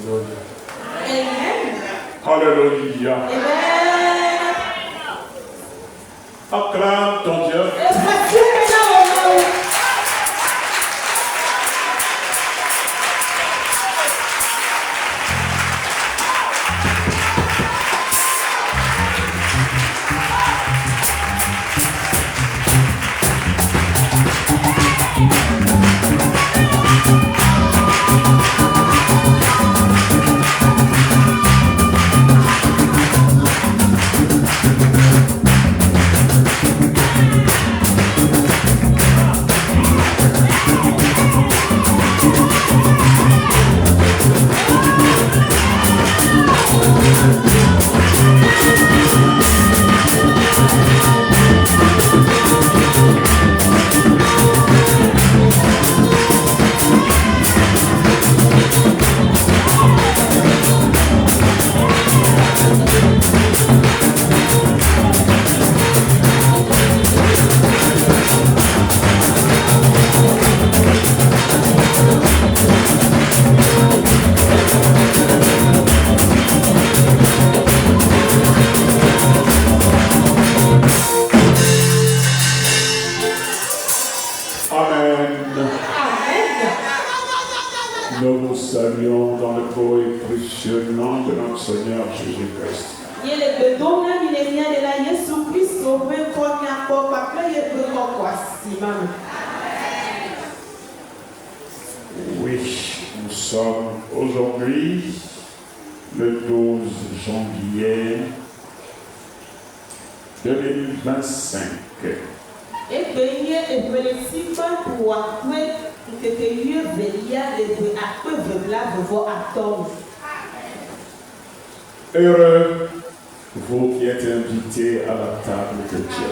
Amen. Alléluia. Amen. Acclame ton Dieu. Nous vous saluons dans le beau et précieux nom de notre Seigneur Jésus-Christ. Oui, nous sommes aujourd'hui le 12 janvier 2025. Heureux vous qui êtes invités à la table de Dieu.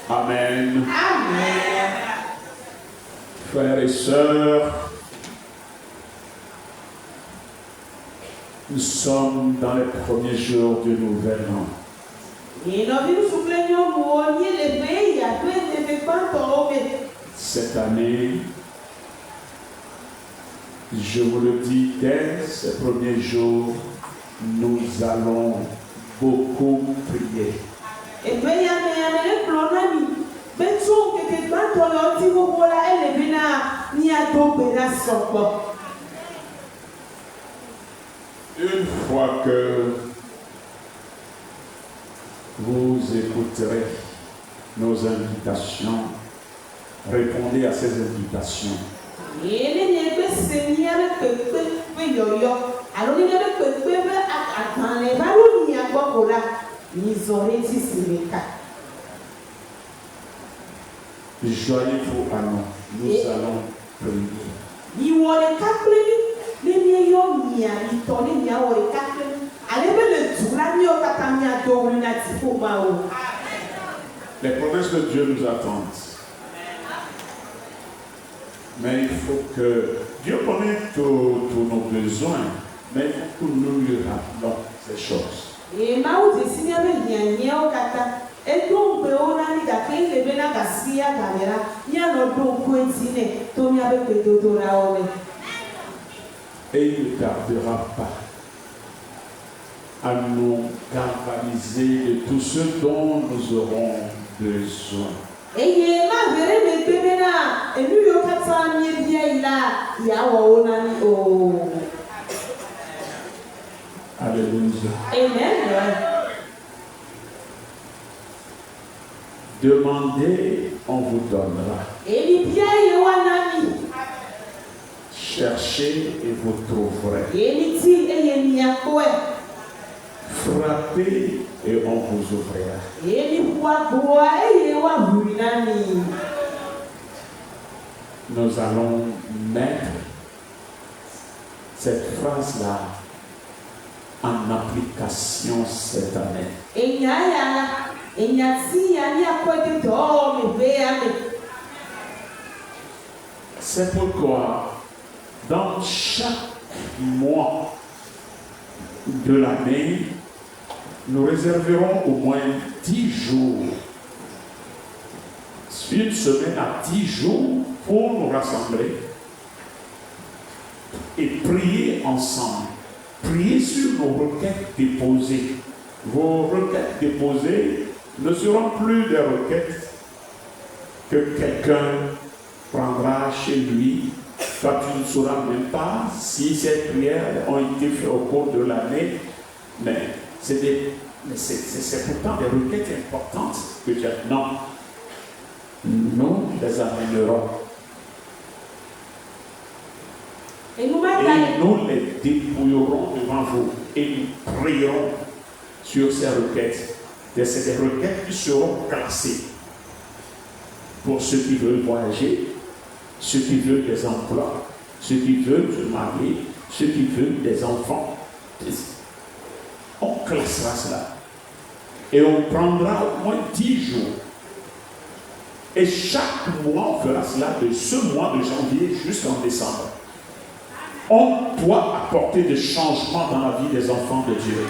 Amen. Amen. Frères et sœurs, nous sommes dans les premiers jours du nouvel an. Cette année, je vous le dis, dès ces premiers jours, nous allons beaucoup prier. Une fois que vous écouterez nos invitations, répondez à ces invitations. Joignez-vous à nous, nous allons prier. Les promesses de Dieu nous attendent. Mais il faut que Dieu connaisse tous nos besoins, mais il faut que nous lui rappelons ces choses. Et il ne tardera pas à nous galvaniser de tout ce dont nous aurons besoin. Alléluia. Amen. Demandez, on vous donnera. Cherchez et vous trouverez. Frappez et on vous ouvrira. Nous allons mettre cette phrase-là en application cette année. C'est pourquoi dans chaque mois de l'année, nous réserverons au moins 10 jours une semaine à 10 jours pour nous rassembler et prier ensemble. Prier sur nos requêtes déposées. Vos requêtes déposées ne seront plus des requêtes que quelqu'un prendra chez lui. Toi, tu ne sauras même pas si ces prières ont été faites au cours de l'année, mais c'est pourtant des requêtes importantes que tu as. Non, nous les amènerons. Et nous les dépouillerons devant vous et nous prierons sur ces requêtes. C'est des requêtes qui seront classées pour ceux qui veulent voyager, ceux qui veulent des emplois, ceux qui veulent se marier, ceux qui veulent des enfants. On classera cela. Et on prendra au moins 10 jours. Et chaque mois, on fera cela de ce mois de janvier jusqu'en décembre. On doit apporter des changements dans la vie des enfants de Dieu.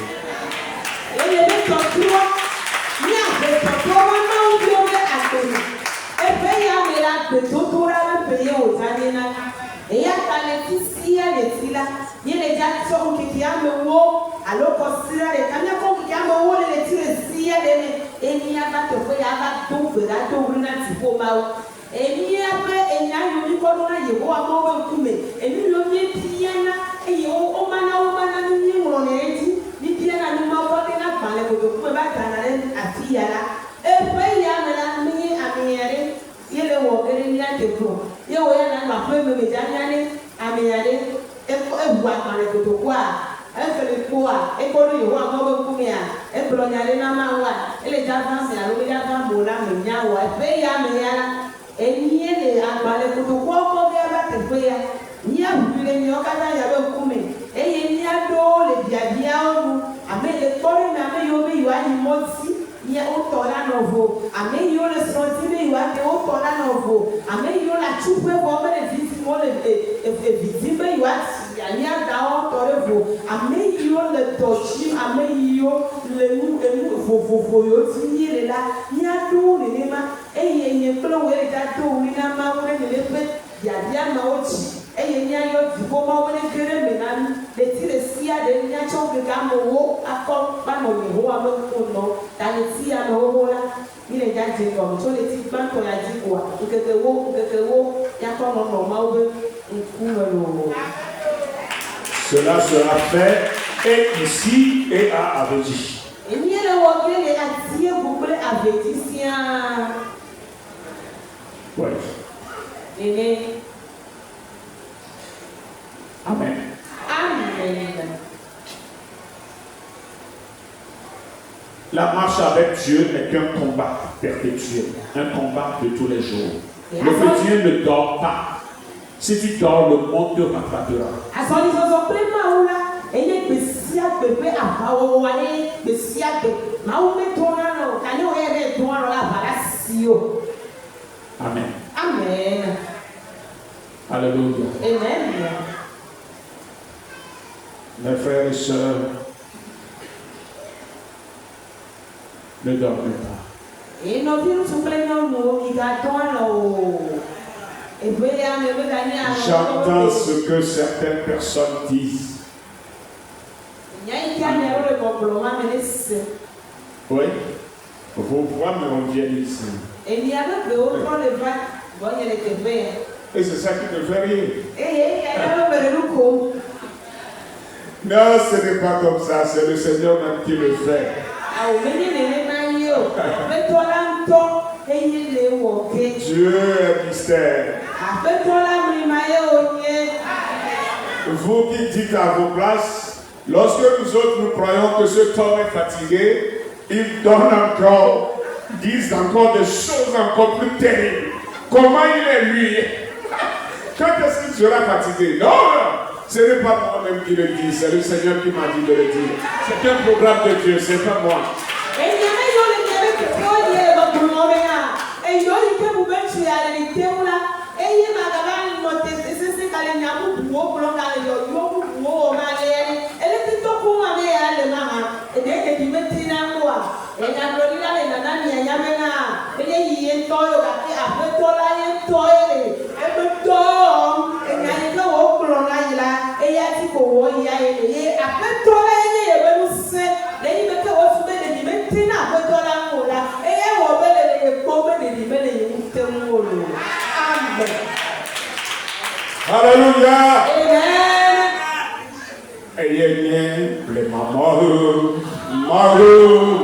Cela sera fait et ici et à Abedi. Oui. Amen. Amen. La marche avec Dieu n'est qu'un combat perpétuel, un combat de tous les jours. Le chrétien ne dort pas. Si tu dors, le monde te rattrapera. Amen. Amen. Alléluia. Amen. Mes frères et sœurs, ne dormez pas. J'entends ce que certaines personnes disent. Oui, vos voix me reviennent ici. Et c'est ça qui me fait rire. Non, ce n'est pas comme ça, c'est le Seigneur même qui le fait. Dieu est mystère. Vous qui dites à vos places, lorsque nous autres nous croyons que cet homme est fatigué, il donne encore, disent encore des choses encore plus terribles. Comment il est lui? Quand est-ce qu'il sera fatigué? Non, ce n'est pas moi-même qui le dis, c'est le Seigneur qui m'a dit de le dire. C'est un programme de Dieu, ce n'est pas moi. Alléluia. Ayez les mamans, Mario,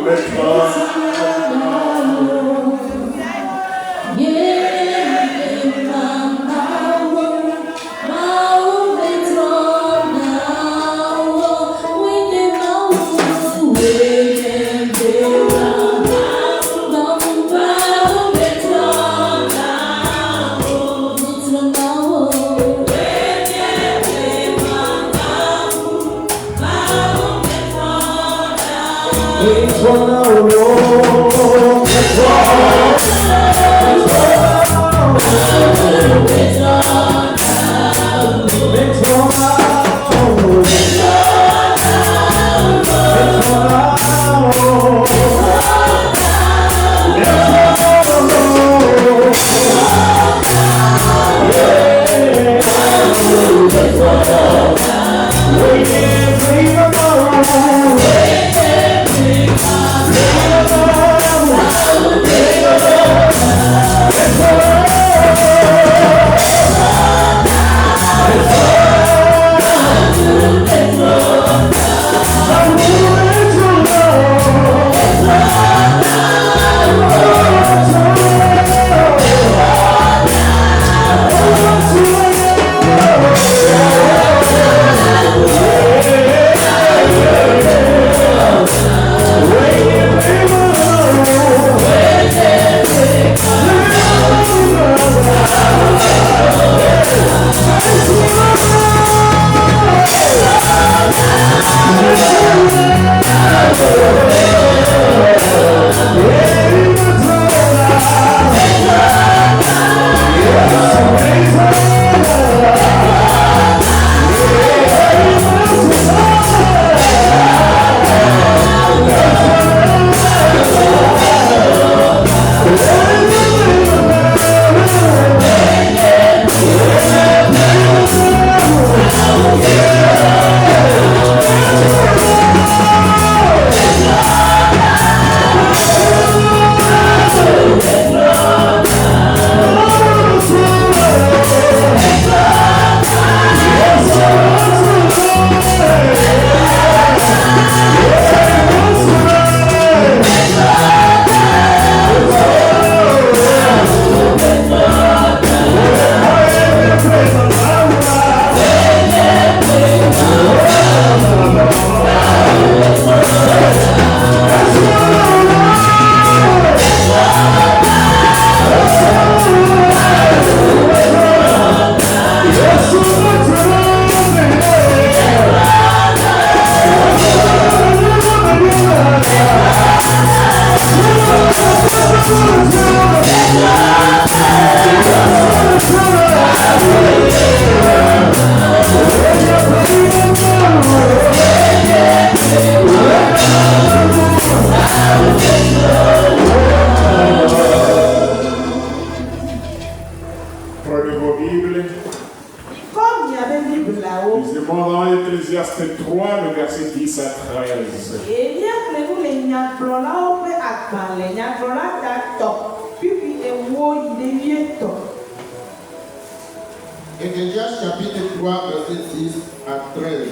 Ecclésiaste chapitre 3, verset 6 à 13.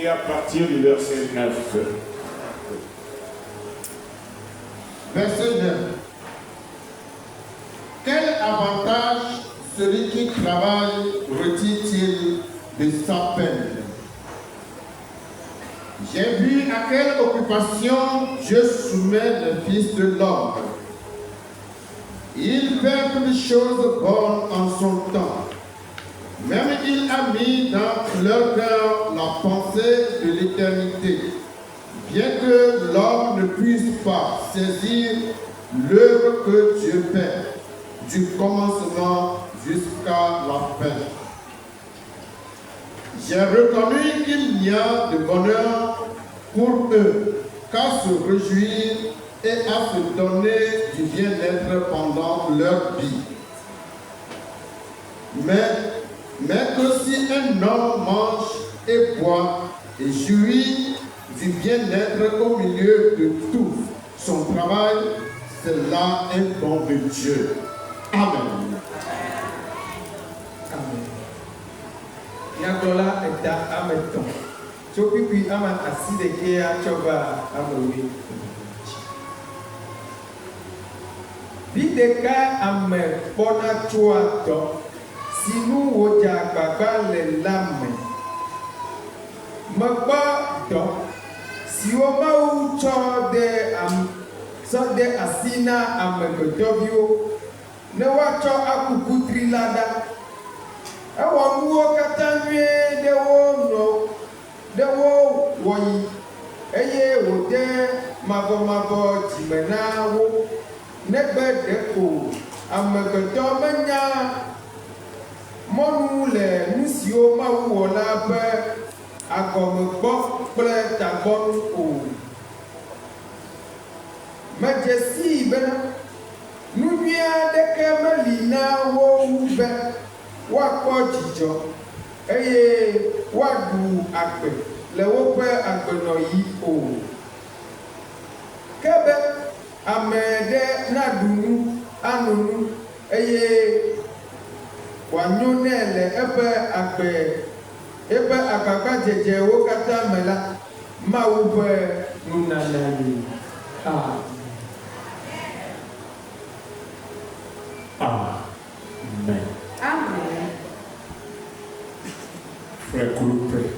Et à partir du verset 9. Verset 9. Quel avantage celui qui travaille retire-t-il de sa peine? J'ai vu à quelle occupation Dieu soumet le Fils de l'homme. Il fait toutes choses bonnes en son temps. Même il a mis dans leur cœur la pensée de l'éternité, bien que l'homme ne puisse pas saisir l'œuvre que Dieu fait, du commencement jusqu'à la fin. J'ai reconnu qu'il n'y a de bonheur pour eux qu'à se réjouir et à se donner du bien-être pendant leur vie. Mais que si un homme mange et boit et jouit du bien-être au milieu de tout son travail, c'est là un don de Dieu. Amen. Amen. Nyagblɔla eda ame etɔ̃ tso kpikpi ame asi ɖekɛa tsɔ va ame eve. Vi ɖeka ame kpɔna tsoa dɔ si nu wòdze agbagba le la me. Mekpɔ dɔ siwo Mawu tsɔ de asi na amegbetɔviwo ne woatsɔ akuku tri la ɖa. Ewɔ nuwo katã nyuie ɖe wo wɔyi eye wòde mavɔmavɔ dzime na wo negbe ɖeko amegbetɔ menya mɔnu le nu siwo Mawu wɔ la ƒe agɔmegbɔ kple tagbɔnu o. Medze sii bena nu nyui aɖeke meli na wo wu be woakpɔ dzidzɔ eye woaɖu agbe le woƒe agbenɔɣi o. Ke be ame ɖe naɖu nu, ano nu eye wòanyo nɛ le eƒe agbagbadzedzewo katã me la, Mawu ƒe nunana li. Amen. Amen. Frère Koulou, prie.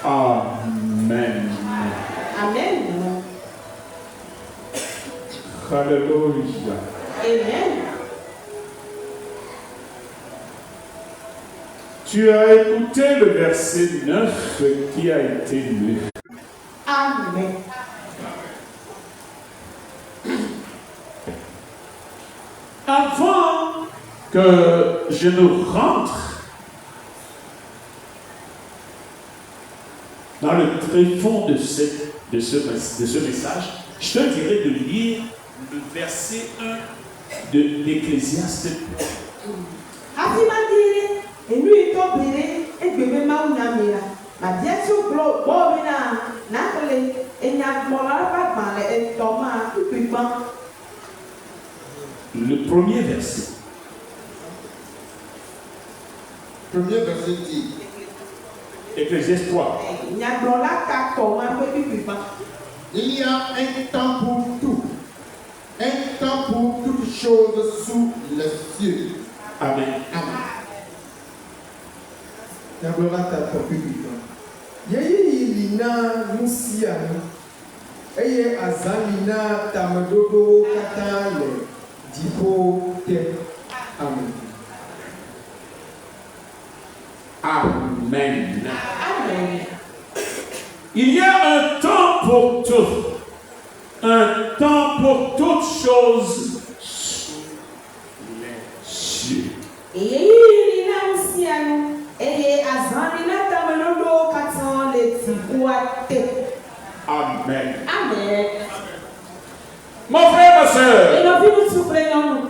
Amen. Amen. Alléluia. Amen. Tu as écouté le verset 9 qui a été lu. Amen. Avant que je ne rentre dans le tréfonds de ce message, je te dirais de lire le verset 1 de l'Ecclésiaste. Le premier verset. Premier verset dit. Ecclésiaste 3. Il y a un temps pour tout. Un temps pour toutes choses sous les cieux. Amen. Amen. Nyagblɔla ta tɔ kpikpi tɔ. Yeyi li na nu sia nu. eye azãli na tameɖoɖowo katã le dziƒo te. Amen. Amen. Amen. Il y a un temps pour tout. Un temps pour toutes choses sous les cieux. Eyi na usianu, eye azani na tamelodo katan le tibuate. Amen. Amen. Mon frère, ma soeur, Et nous vivons sous prénom.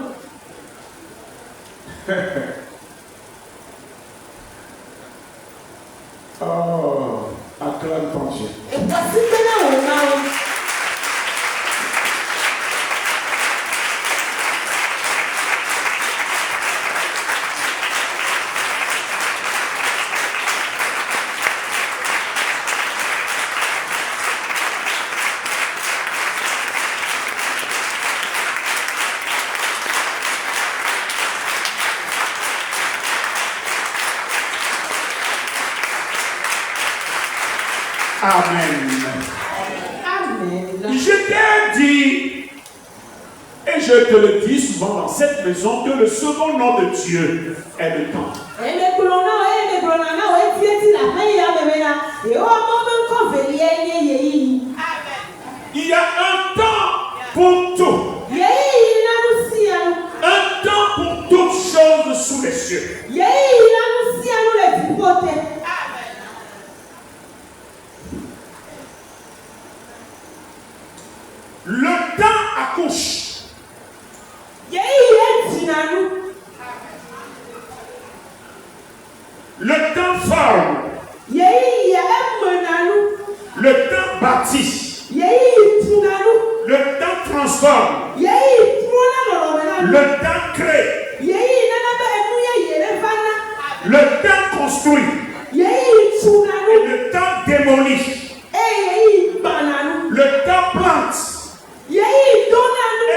oh, acclame ton Dieu. Et voici que nous avons. Amen. Amen. Je t'ai dit, et je te le dis souvent dans cette maison, que le second nom de Dieu est le temps. Il y a un temps pour tout. Un temps pour toutes choses sous les cieux. Le temps accouche. Le temps forme. Le temps bâtit. Le temps transforme. Le temps crée. Le temps construit. Et le temps démolit. Le temps plante. Et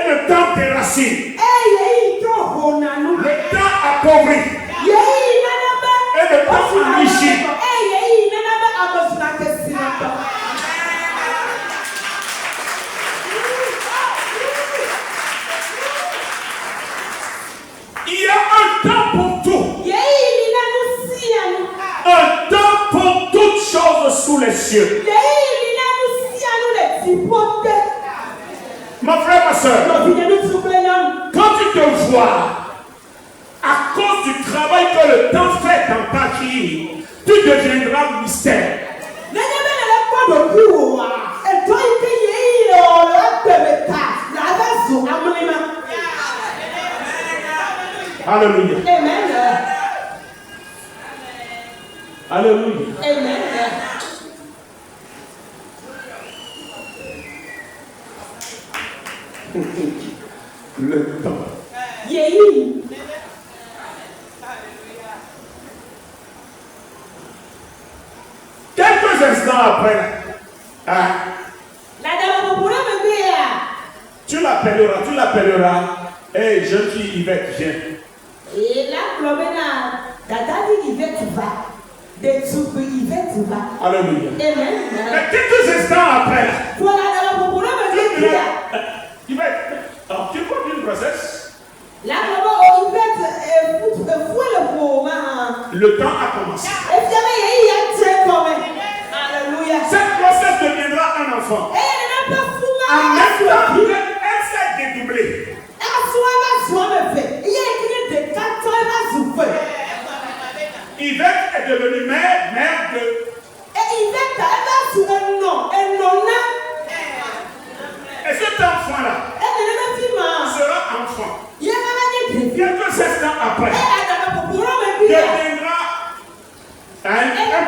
le temps déracine. Le temps appauvrit. Et le temps enrichit. Il y a un temps pour tout. Un temps pour toutes choses sous les cieux. Mon frère, ma soeur, quand tu te vois, à cause du travail que le temps fait dans ta vie, tu deviendras mystère. Alléluia. Amen. Alléluia. Amen. Le temps. Quelques instants après, tu l'appelleras. Hey, jeune fille Yvette, viens. Et là, Alléluia. Amen. Mais quelques instants après, Yvette, alors, tu vois une grossesse? Le temps a commencé. Cette grossesse deviendra un enfant. En même temps, elle s'est dédoublée. Yvette est devenue mère de. Et cet enfant-là sera enfant. Quelques instants après, deviendra un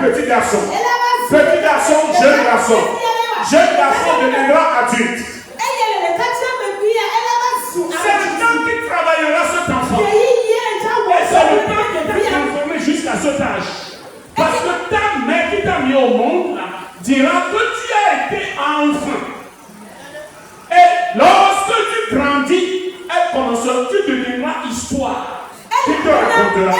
petit garçon. Petit garçon, jeune garçon. Jeune garçon deviendra adulte. C'est le temps qui travaillera cet enfant. Et c'est le temps qui t'a transformé jusqu'à cet âge. Parce que ta mère qui t'a mis au monde là, dira que tu as été enfant. Et lorsque tu grandis, elle commencera, tu deviendras histoire. Tu te raconteras.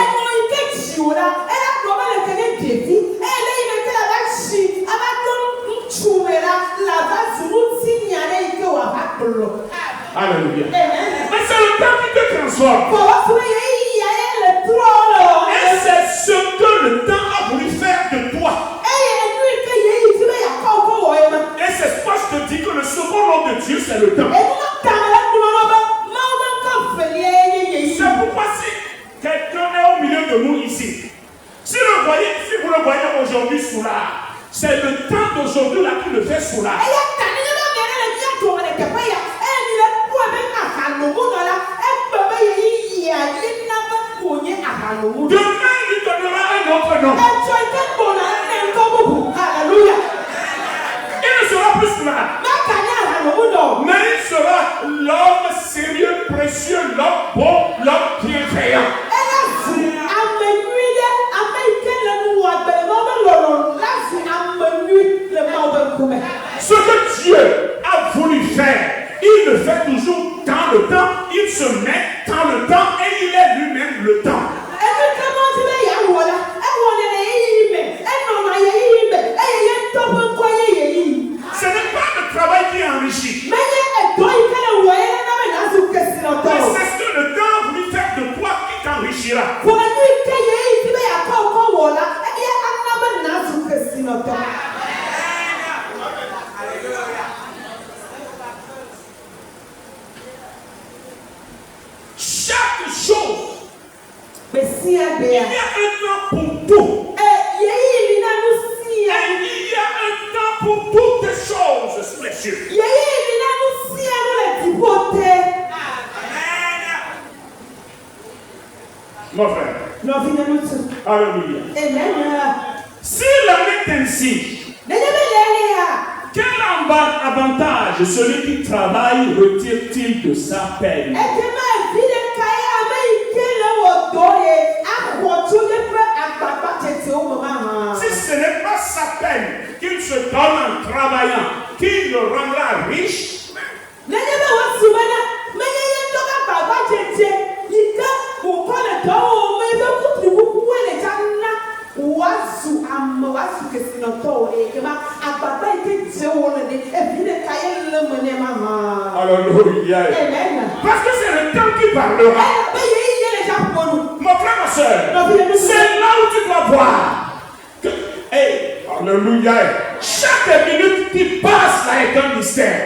Alléluia. Amen. Mais c'est le temps qui te transforme. Et c'est ce que le temps a voulu faire de toi. Et c'est pourquoi je te dis que le second nom de Dieu, c'est le temps. C'est pourquoi si quelqu'un est au milieu de nous ici, si vous le voyez aujourd'hui soulard, c'est le temps d'aujourd'hui là qui le fait soulard. Demain, il donnera un autre nom. Alléluia. Il ne sera plus soulard. Mais il sera l'homme sérieux, précieux, l'homme bon, l'homme bienveillant. Ce que Dieu a voulu faire, il le fait toujours dans le temps, il se met dans le temps et il est lui-même le temps. Ce n'est pas le travail qui enrichit. Mais c'est ce que le temps a voulu faire de toi qui t'enrichira. Chaque chose, il y a un temps pour tout. Et il y a un temps pour toutes les choses sous les cieux. Mon frère. Alléluia. Si l'homme est ainsi, quel avantage celui qui travaille retire-t-il de sa peine? Si ce n'est pas sa peine qu'il se donne en travaillant, qui le rendra riche, alléluia. Parce que c'est le temps qui parlera. Mon frère, ma soeur, c'est là où tu dois voir que, alléluia, chaque minute qui passe là est un mystère.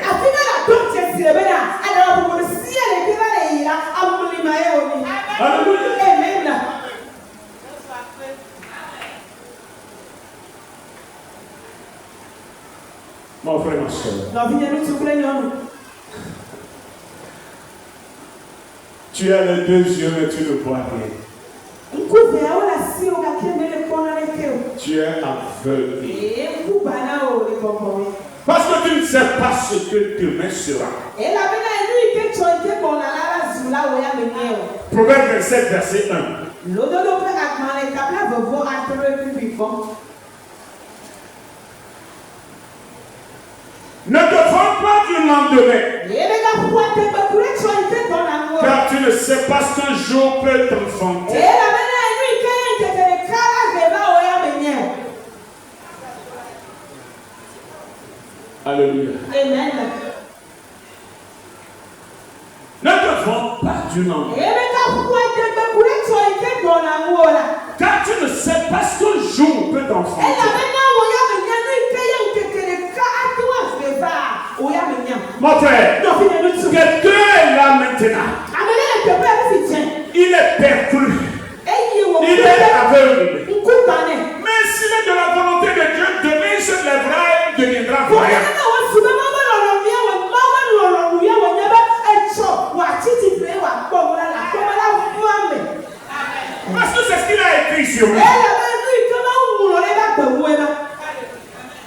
Alléluia. Mon frère, ma soeur, tu as les deux yeux mais tu ne vois rien. Tu es aveugle. Parce que tu ne sais pas ce que demain sera. Proverbe 27, verset 1. Ne te vends pas du lendemain, car tu ne sais pas ce qu'un jour peut t'enfanter. Alléluia. Amen. Ne te vends pas du lendemain, car tu ne sais pas ce qu'un jour peut t'enfanter. Mon frère, quelqu'un est là maintenant. Il est perdu. Il est aveugle. Mais s'il est de la volonté de Dieu, demain il se lèvera et deviendra voyant. Parce que c'est ce qu'il a écrit sur lui.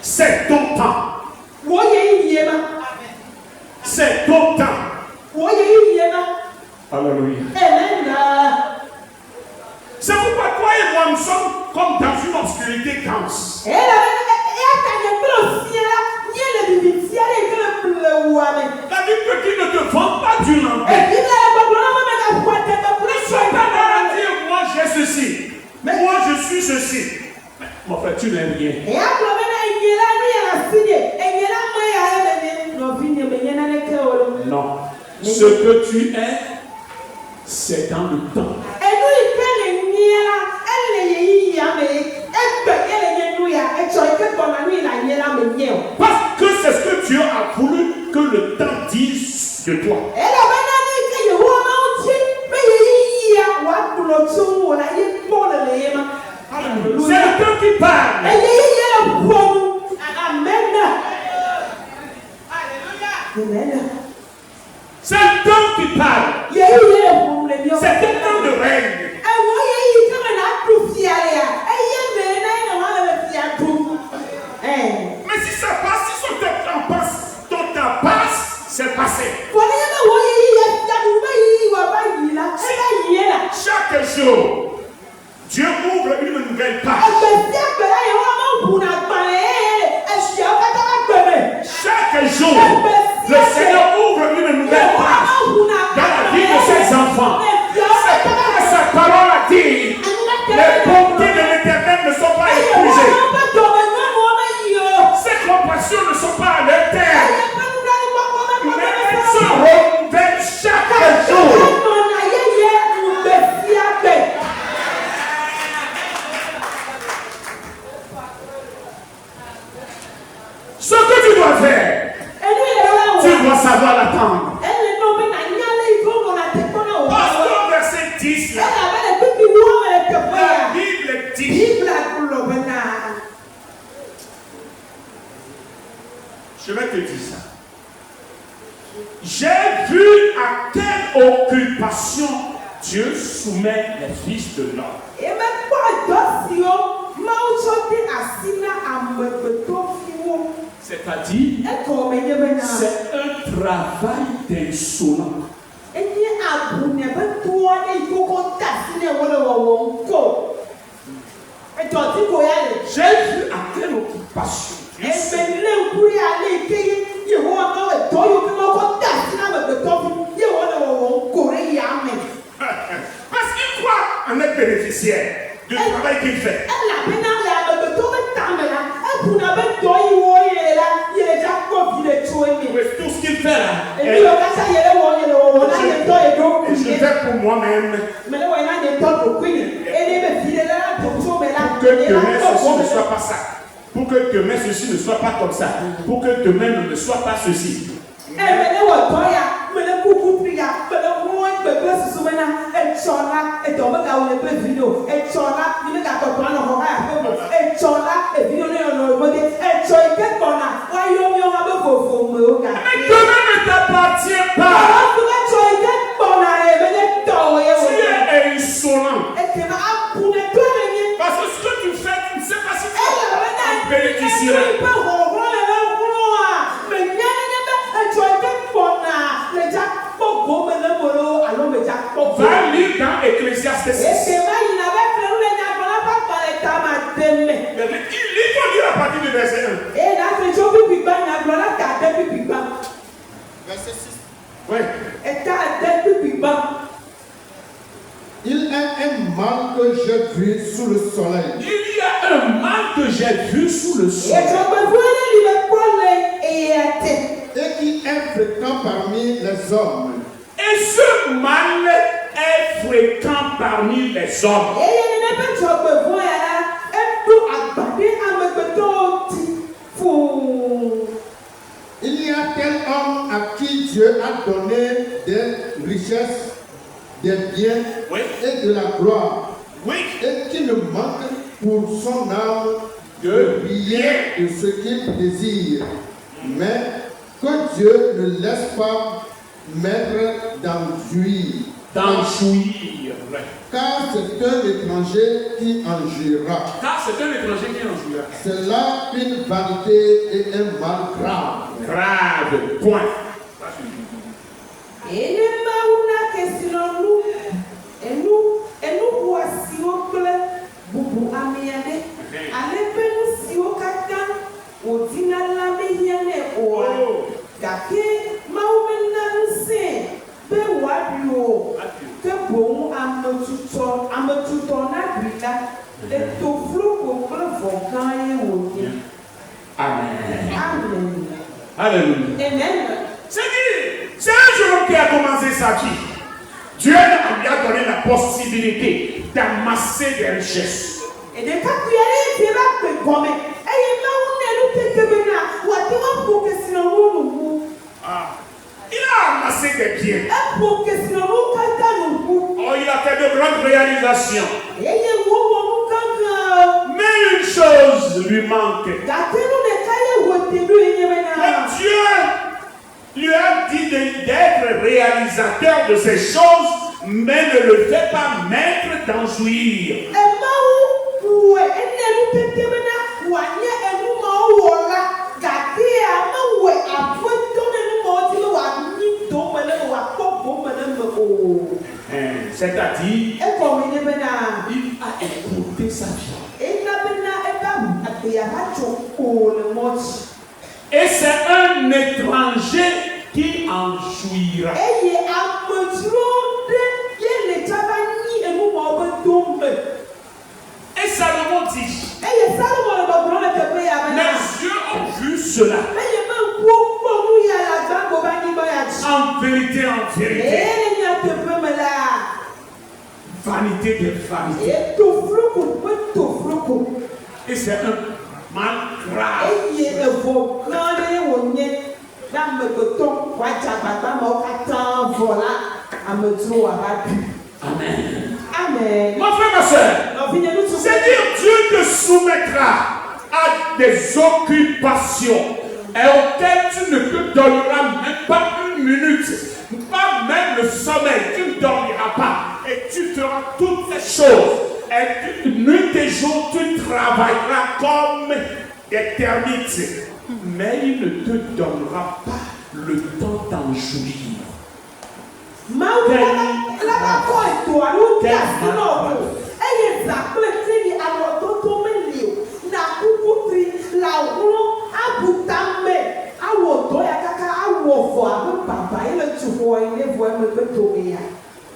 C'est ton temps. C'est ton temps. Alléluia. C'est pourquoi toi et moi nous sommes comme dans une obscurité dense. La Bible dit ne te vends pas du lendemain. Ne sois pas dans la dire moi j'ai ceci. Moi je suis ceci. Mon frère, tu n'es rien. Non, Ce que tu es, c'est dans le temps. Parce que c'est ce que Dieu a voulu que le temps dise de toi. C'est le temps qui parle. C'est le temps qui parle. C'est le temps de règne. Mais si ça passe, si ton temps passe, c'est passé. Chaque jour, Dieu ouvre une nouvelle page. Chaque jour, le Seigneur ouvre une nouvelle page dans la vie de ses enfants. C'est comme sa parole a dit. Les bontés de l'Éternel ne sont pas épuisées. Ses compassions ne sont pas à leur terme. Mais elles se renouvellent chaque jour. Ce que tu dois faire, tu dois savoir l'attendre. Pasteur, verset 10 là. La Bible dit. Je vais te dire ça. J'ai vu à quelle occupation Dieu soumet les fils de l'homme. C'est-à-dire, c'est un travail d'insolent. J'ai vu à quelle occupation Dieu parce qu'il croit en être bénéficiaire du travail qu'il fait. Tout ce qu'il fait là, je fais pour moi-même. Pour que demain ceci ne soit pas ça. Pour que demain ceci ne soit pas comme ça. Pour que demain ne soit pas ceci. Mais demain ne t'appartient pas. Tu es insolent. Parce que ce que tu fais, tu ne sais pas si tu bénéficierais. Va lire dans Ecclésiaste 6. Il faut lire à partir du verset 1. Verset 6. Oui. Il y a un mal que j'ai vu sous le soleil. Il y a un mal que j'ai vu sous le soleil. Et qui est fréquent parmi les hommes. Et ce mal est fréquent parmi les hommes. Il y a tel homme à qui Dieu a donné des richesses, des biens Oui. et de la gloire. Oui. Et qui ne manque pour son âme de rien de ce qu'il désire. Mais que Dieu ne laisse pas mettre dans jouir. D'en jouir. Car c'est un étranger qui en jouira. Car c'est un étranger qui en jouira. C'est là une vanité et un mal grave. Grave. Point. Amen. Alléluia. Amen. C'est dit, c'est un jour qui a commencé. sa vie, Dieu lui a donné la possibilité d'amasser des richesses. Et de kakuyare ti ba pe gome. Eye ma une lu tetebe na wa ti wa po kesina wo. Ah. Il a amassé des biens. E po kesina wo kata no. Oh, il a fait de grandes réalisations. Eye wo wo kanga. Mais une chose lui manque. Da te no ne kaye wo te lu enye Mais na. Dieu lui a dit d'être réalisateur de ces choses, mais ne le fait pas maître d'en jouir. E ma wo ene lu tetebe na wa nye enu ma wo la. Ga te a ma wo afo to ne nu mo ti wa ni do me le wa po bo me le o. C'est-à-dire, E ko mi ne be na. il a écouté sa vie. E na be na e ba mu ya ba cho o le mo ti. Et c'est un étranger qui en jouira. Eye amotro de ye le taba ni enu mo be do me. Et Salomon dit, Eye Salomon le ba bro le te pe ya be na. les yeux ont vu cela. Eye me wo po mu ya la gba go ba ni ba ya chi. En vérité, en vérité. Eye ni a te pe me la. Vanité de vanité. E to fruko. Et c'est un mal grave. Eye e vo kan de wo nye. Na me go to wa cha baba mo ka tan vola. Amotro wa ba pu. Amen. Amen. Mon frère, ma soeur, No vinya nu tu. c'est dire Dieu te soumettra à des occupations et auxquelles tu ne te donneras même pas une minute, pas même le sommeil, tu ne dormiras pas et tu feras toutes ces choses. Et nuit et jour, tu travailleras comme des termites, mais il ne te donnera pas le temps d'en jouir. Mau la ba ko eto alu ti asino. Eye zakle ti ni alo to melio. Na kuku tri la wo abutame. Awo to ya kaka awo fo abu baba ile tuwo ile vo me be to ya.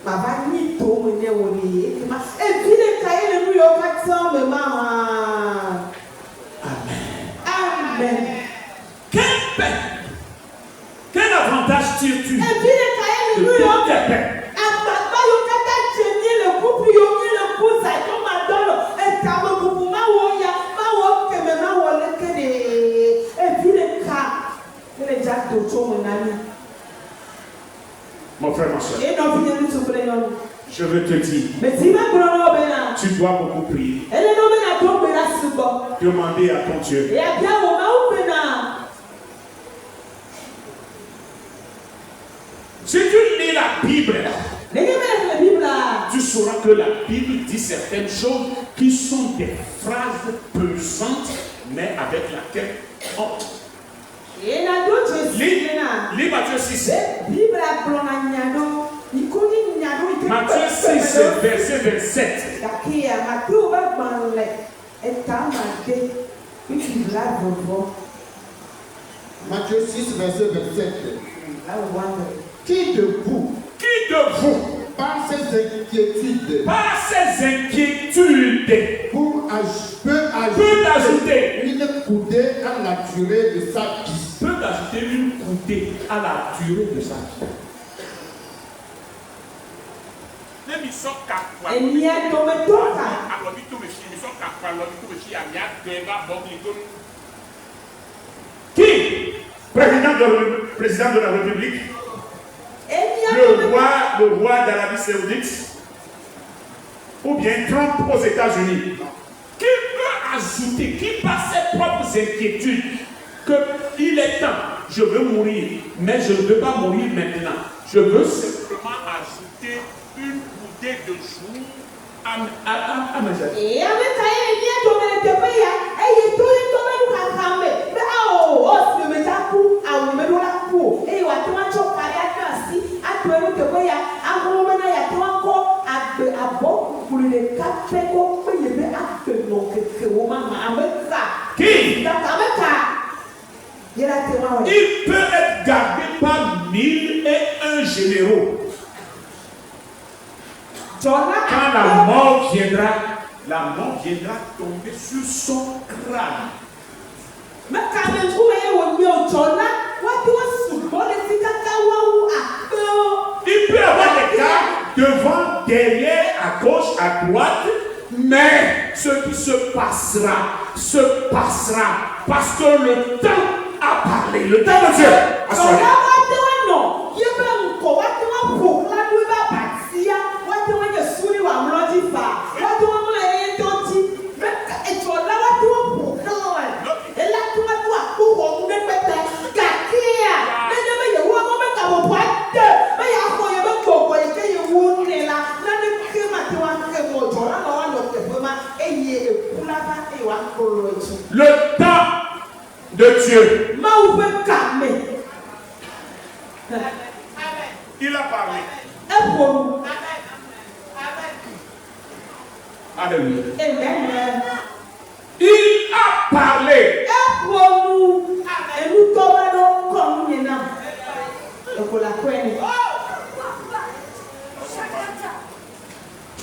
Baba ni to me ne wo ni. Ma e bi le ka ile mu yo ka tsan me mama. Amen. Quel avantage tires-tu E bi le ka ile de mu yo toutes tes peines? Ababa yo kata chenye le couple yo ni le kuza yo madolo e kama kuku ma wo ya ma wo keme ma wo le kede e vile ka le ja to cho mo nani Mon frère, ma soeur, e no vile ni to play no je veux te dire, me ti ma bro no be na tu dois beaucoup prier, ele no be na to be na subo demander à ton Dieu. e abia wo ma wo be na Si tu lis la Bible, ne ye me la Bible tu sauras que la Bible dit certaines choses qui sont des phrases pesantes, mais avec laquelle on... e na do Jesus na Lis Matthieu 6. Bible bro na nyano ikoni nyano ite Matthieu 6, verset 27. Dakia Matthew ba banle etamade ikibla vovo Matthieu 6, verset 27. la wande Qui de vous, par ses inquiétudes, peut ajouter une coudée à la durée de sa vie? Peut ajouter une coudée à la durée de sa vie. enia tometoka Qui? Président de la République? enia Le roi d'Arabie Saoudite? Ou bien Trump aux États-Unis? Qui peut ajouter, qui par ses propres inquiétudes, qu'il est temps, je veux mourir, mais je ne veux pas mourir maintenant. Je veux simplement ajouter une coudée de jour à mes jours. e ameka enia tomete pe ya eye to ye to me ka kambe be ao o me taku awu me do la ku e wa to ma cho kare akasi atwe te pe ya agro me na ya to ko agbe abo kulu le ka pe ko pe ye be akpe no ke wo mama ameka Qui? da ameka yera te wa Il peut être gardé par 1001 généraux. Quand la mort viendra tomber sur son crâne. meka me ku me wo mi o chona wa ti wa su bo le ti kaka wa wu akpe o Il peut devant, derrière, à gauche, à droite, mais ce qui se passera, parce que le temps a parlé, le temps de Dieu a sonné. Le temps de Dieu. Il a parlé. Alléluia. Il a parlé.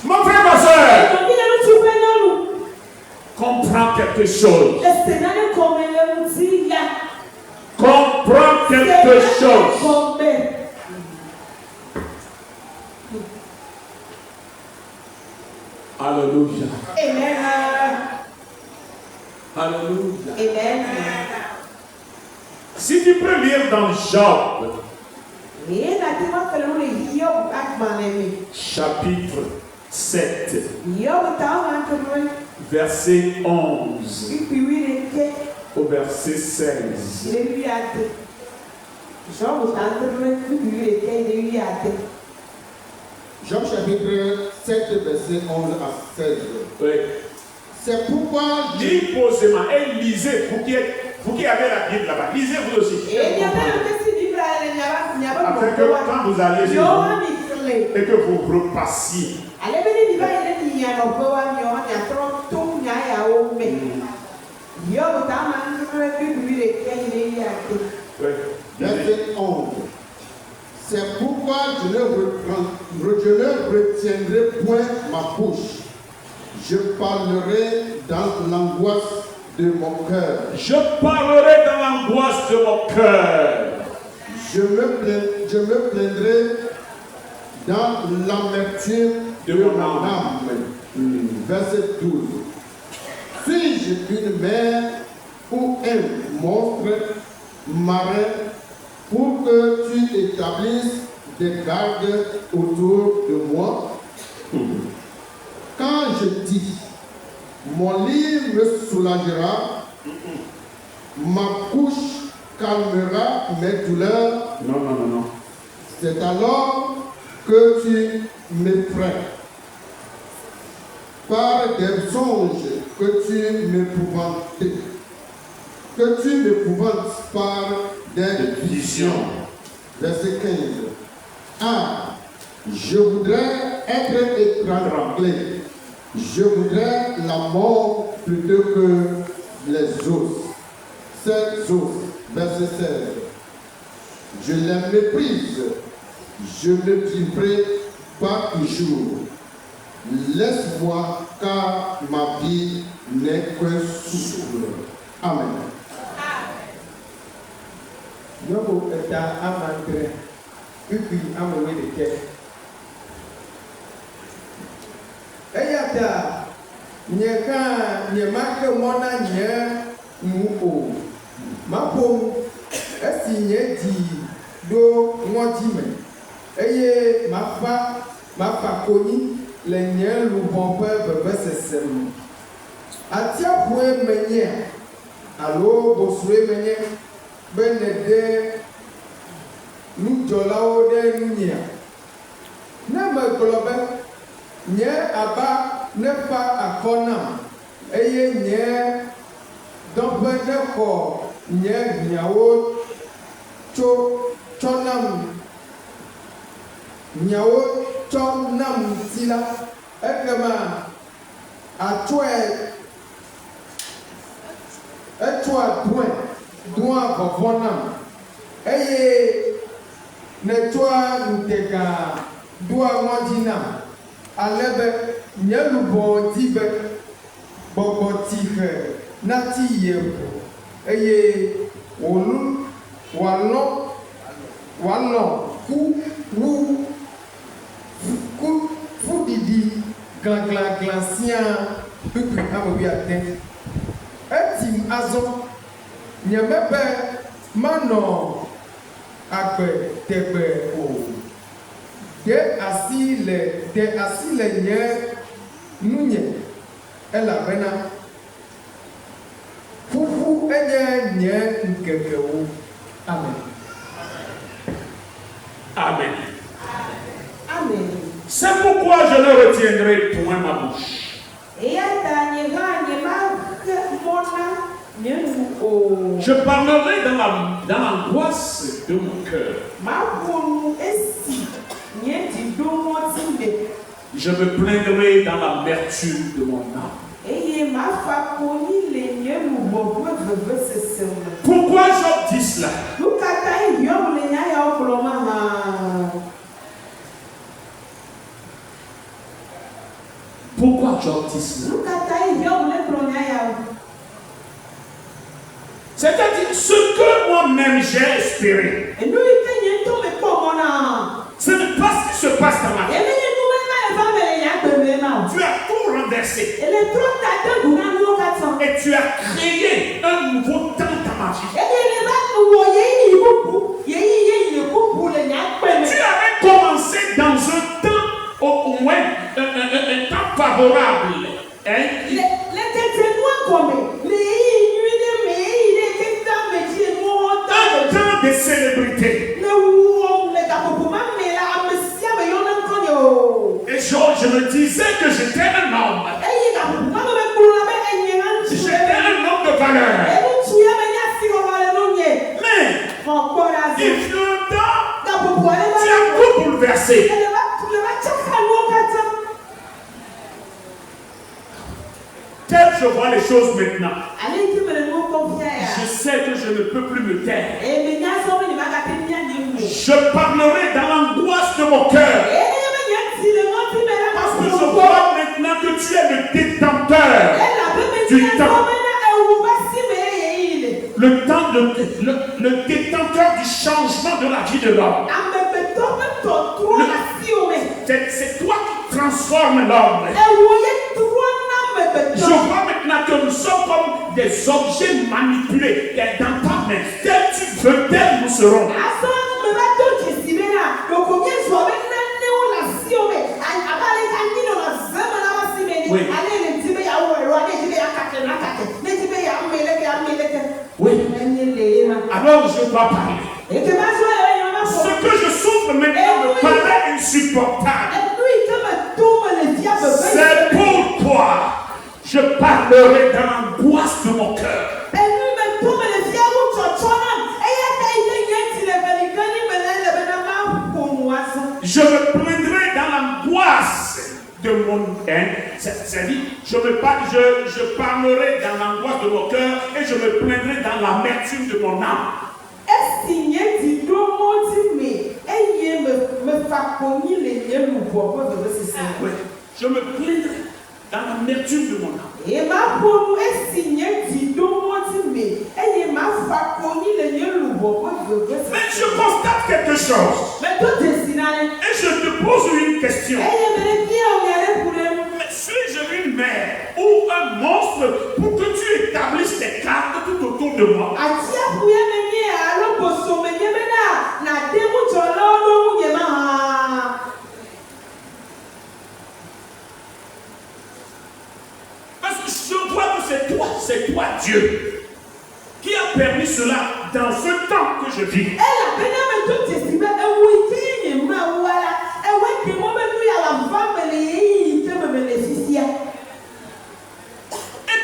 Mon frère, ma soeur, comprends quelque chose. Comprends quelque chose. Alléluia. Alléluia. Si tu peux lire dans Job, chapitre 7, verset 11 au verset 16. Job chapitre 7, verset 11 à 16. Oui. C'est pourquoi Dis posément et lisez, vous qui avez la Bible là-bas, lisez vous aussi. Afin que quand vous allez lire et que vous repassiez. Verset 11. C'est pourquoi je ne retiendrai point ma bouche. Je parlerai dans l'angoisse de mon cœur. Je parlerai dans l'angoisse de mon cœur. Je me plaindrai dans l'amertume de mon âme. Verset 12. Suis-je une mer ou un monstre marin pour que tu établisses des gardes autour de moi? Quand je dis, mon lit me soulagera, ma couche calmera mes douleurs. Non. C'est alors que tu m'effraies par des songes que tu m'épouvantes par des visions. Verset 15. Ah, je voudrais être étranglé. Je voudrais la mort plutôt que les os. Ces os. Verset 16. Je les méprise. Je ne vivrai pas toujours. Laisse-moi, car ma vie n'est qu'un souffle. Amen. Nyɔnu eta amandre, kpikpi amewo ɖeke. Eya ta nye hã nye make mɔ na nye nu o. Maƒom esi nye dzi ɖo ŋɔdzi me eye mafa konyi le nye luʋɔ ƒe vevesese me. Atiaƒue menye alo bosue menye be neɖe nudzɔlawo ɖe nunyea. Ne megblɔ be nye aba nefa akɔ nam eye nye dɔƒe nexɔ nye hiãwo tsɔ nam ŋuti la, ekema etsɔa dũa vɔvɔ nam eye netsɔa ŋutega dũa ŋɔdzi nam ale be nye luʋɔ di be gbɔgbɔ tihe nati yie ʋu eye wòanɔ ku glaglaglã siaa kpekpe ame wuiade. Etim azɔ nye me be manɔ agbe tegbe o. De asi le nye nunye elabena ƒuƒu enye nye ŋkekewo. Amen. Amen. Amen. C'est pourquoi je ne retiendrai point ma bouche. Je parlerai dans l'angoisse de mon cœur. Je me plaindrai dans l'amertume de mon âme. Pourquoi Job dit cela? Pourquoi Job dit cela? C'est-à-dire ce que moi-même j'ai espéré. Ce n'est pas ce qui se passe dans ma vie. Tu as tout renversé. Et tu as créé un nouveau temps dans ma vie. Tu avais commencé dans un temps, au moins un temps favorable. Hein? Un temps de célébrité. Et je me disais que j'étais un homme. J'étais un homme de valeur. Mais il fut un temps, tu as tout bouleversé. Tel je vois les choses maintenant, je sais que je ne peux plus me taire. Je parlerai dans l'angoisse de mon cœur. Parce que je vois maintenant que tu es le détenteur du temps. Le détenteur du changement de la vie de l'homme. C'est toi qui transformes l'homme. Je vois maintenant que nous sommes comme des objets manipulés dans ta main. Tel tu veux, tel nous serons. Oui. Oui. Alors je dois parler. Ce que je souffre maintenant me paraît insupportable. C'est pourquoi je parlerai dans l'angoisse de mon cœur. Je me plaindrai dans l'angoisse de mon c'est-à-dire, je parlerai dans l'angoisse de mon cœur et je me plaindrai dans l'amertume de mon âme. Oui, je me plaindrai dans l'amertume de mon âme. Mais je constate quelque chose. Et je te pose une question. Mais suis-je une mère ou un monstre pour que tu établisses tes cartes tout autour de moi? Parce que je vois que c'est toi Dieu, qui a permis cela dans ce temps que je vis. Et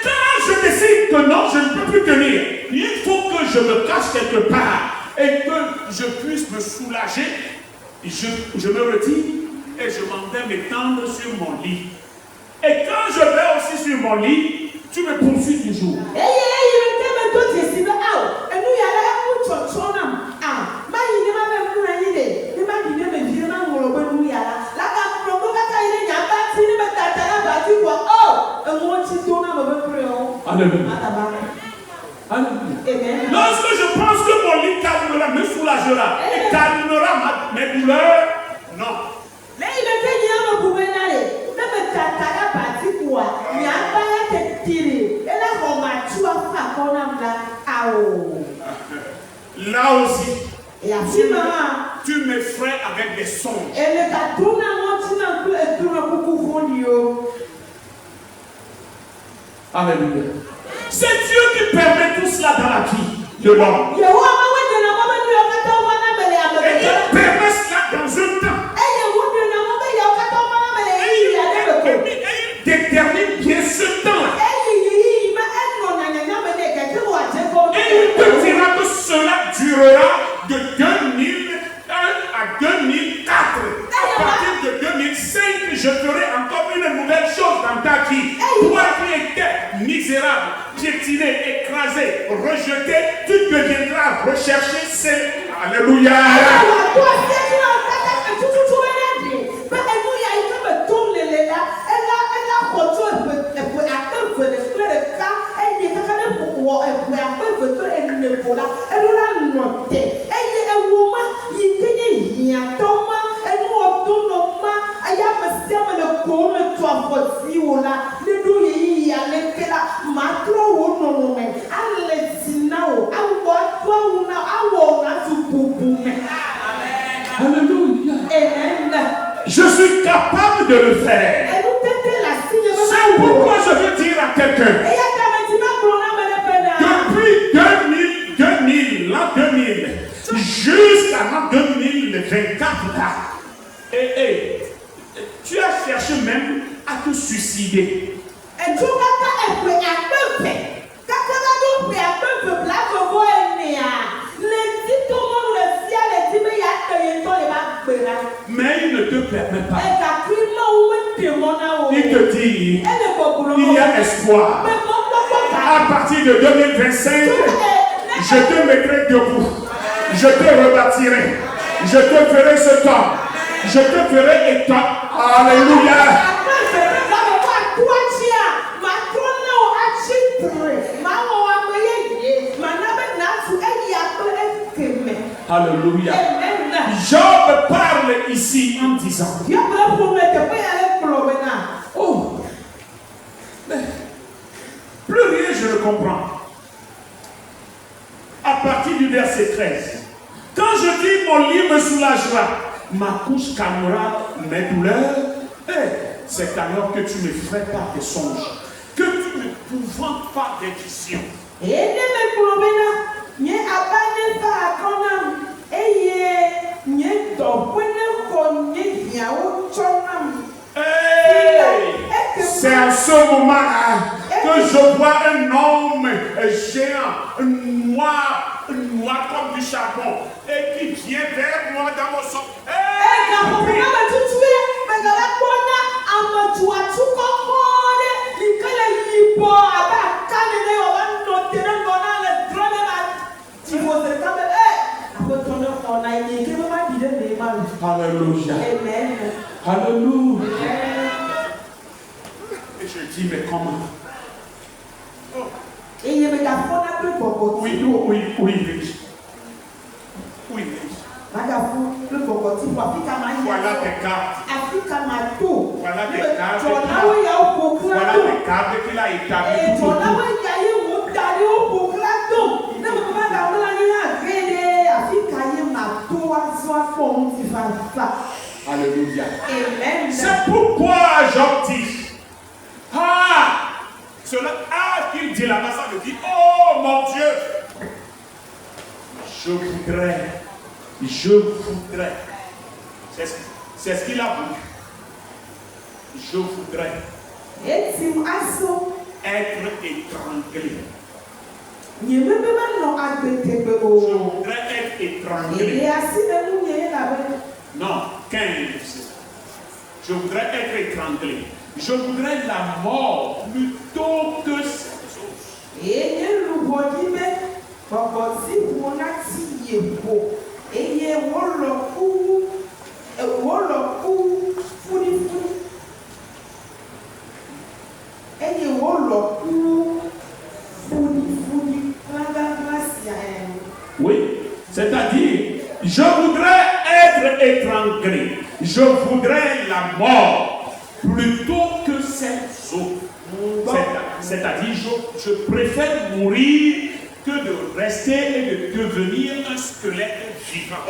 quand je décide que non, je ne peux plus tenir, il faut que je me cache quelque part et que je puisse me soulager. Je me retire et je m'en vais m'étendre sur mon lit. Et quand je vais aussi sur mon lit, tu me poursuis toujours. Alléluia. Lorsque je pense que mon lit calmera, me soulagera et calmera mes douleurs, non. Là aussi, Et à ce moment, tu m'effraies avec des songes. et le gâteau n'a pas de Alléluia. C'est Dieu qui permet tout cela dans la vie de l'homme. Et il permet cela dans un temps. Et il détermine bien ce temps. Et il te dira que cela durera de 2001 à 2004. À partir de 2005, je ferai encore une nouvelle chose dans ta vie. Toi qui étais misérable, piétiné, écrasé, rejeté, tu deviendras recherché. C'est Alléluia. Alléluia. Je suis capable de le faire. C'est pourquoi je veux dire à quelqu'un, depuis l'an 2000, jusqu'à l'an 2024, tu as cherché même à te suicider. Mais il ne te permet pas. Il te dit, il y a espoir. À partir de 2025, je te mettrai debout. Je te rebâtirai. Je te ferai ce temps. Je te ferai état. Alléluia. Alléluia. Job parle ici en disant, oh, mais plus rien je ne comprends. À partir du verset 13, quand je dis mon lit me soulagera, ma couche calmera mes douleurs, c'est alors que tu m'effraies par tes songes, que tu m'épouvantes par des visions. C'est en ce moment-là que je vois un homme géant, noir comme du charbon, et qui vient vers moi dans mon sang. Alléluia. Alléluia. Et je dis, mais comment? Oui. Voilà tes cartes. Voilà tes cartes. Voilà tes cartes qu'il a établies tout Alléluia. C'est pourquoi Job dit, cela qu'il dit là-bas, ça veut dire, oh mon Dieu, je voudrais, c'est ce qu'il a voulu, je voudrais être étranglé. Je voudrais être étranglé. Non, 15. Je voudrais être étranglé. Je voudrais la mort plutôt que cette chose. Oui, c'est-à-dire, je voudrais être étranglé. Je voudrais la mort plutôt que cette eau. C'est-à-dire, je préfère mourir que de rester et de devenir un squelette vivant.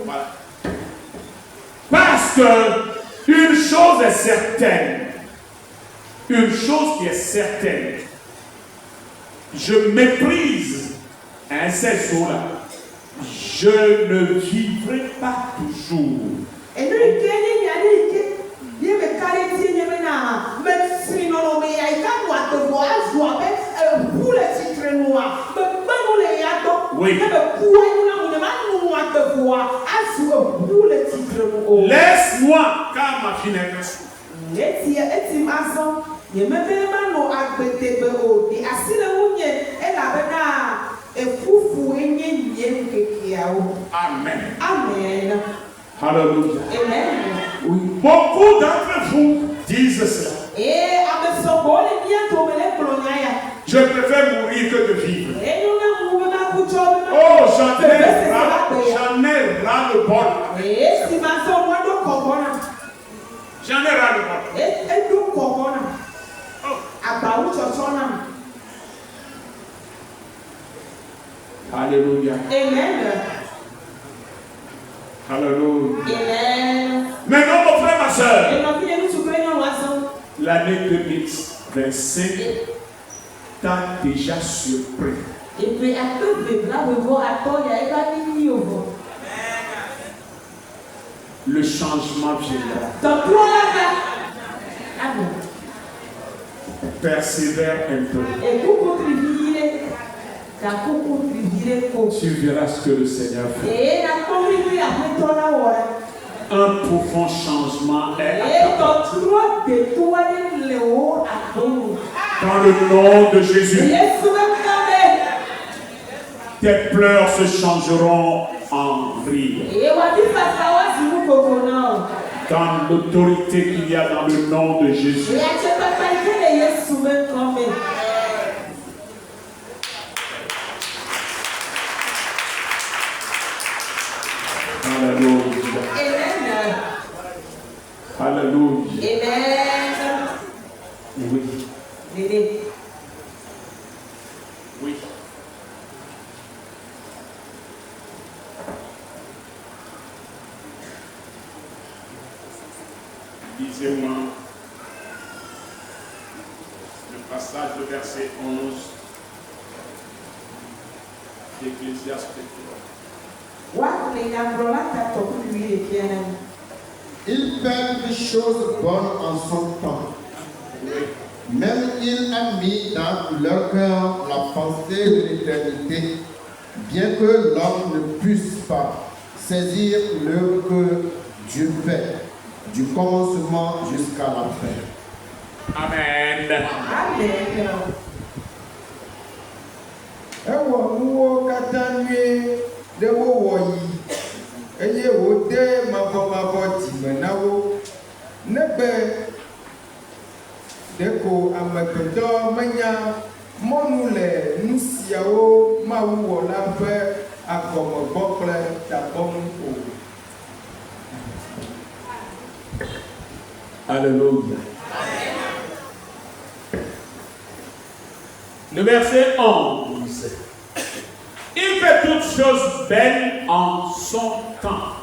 Voilà. Parce que une chose est certaine, une chose qui est certaine, je méprise ces eaux-là. Je ne vivrai pas toujours. Oui. Laisse-moi, car ma vie n'est que souffle. Amen. Amen. Hallelujah. Amen. Oui. Beaucoup d'entre vous disent cela. Je préfère mourir que de vivre. Oh, j'en ai ras le bol. J'en ai ras le bol. Alléluia. Amen. Alléluia. Amen. Maintenant, mon frère, ma soeur, l'année 2025 t'a déjà surpris. Le changement viendra. Persévère un peu. Tu verras ce que le Seigneur fait. Un profond changement est à ta porte. Dans le nom de Jésus, tes pleurs se changeront en rire. Dans l'autorité qu'il y a dans le nom de Jésus. Alléluia. Alléluia. Amen. Oui. Oui. Lisez-moi le passage de verset 11 d'Ecclésiaste. Il fait des choses bonnes en son temps. Même il a mis dans leur cœur la pensée de l'éternité, bien que l'homme ne puisse pas saisir l'œuvre que Dieu fait, du commencement jusqu'à la fin. Amen. Amen. Ewɔ nuwo katã nyuie ɖe wo wɔ yi eye wòde mavɔmavɔ dzime na wo. Negbe ɖeko amegbetɔ menya mɔnu le nu siawo Mawu wɔ la ƒe agɔmegbɔ kple tagbɔnu o. Alléluia. Le verset 11. Il fait toutes choses belles en son temps.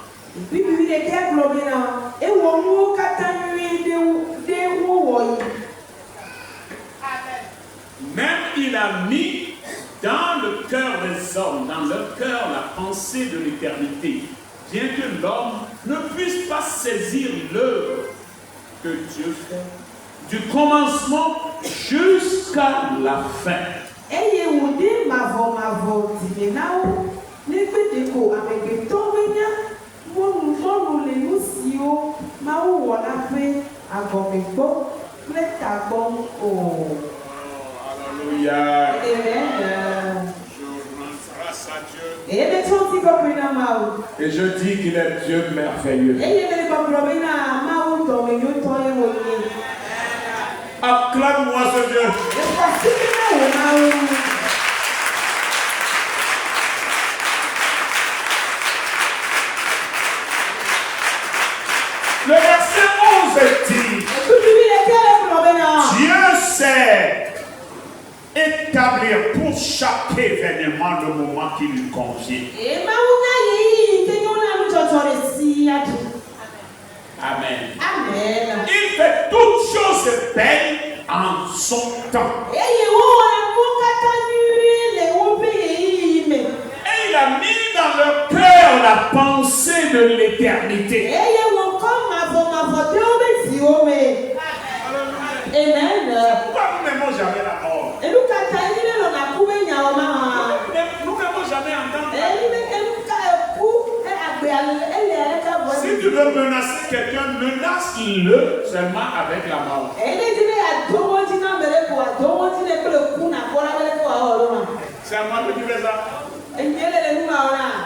Même il a mis dans le cœur des hommes, dans leur cœur, la pensée de l'éternité, bien que l'homme ne puisse pas saisir l'œuvre que Dieu fait, du commencement jusqu'à la fin. Alléluia. Je rends grâce à Dieu. Et je dis qu'il est Dieu merveilleux. Acclame-moi ce Dieu. événement le moment qu'il lui convient. Amen. Amen. Il fait toutes choses belles en son temps. Et il a mis dans leur cœur la pensée de l'éternité. Amen. Pourquoi nous n'aimons jamais la mort? Nous n'aimons jamais entendre. Si tu veux menacer quelqu'un, menace-le seulement avec la mort. C'est à moi que tu fais ça.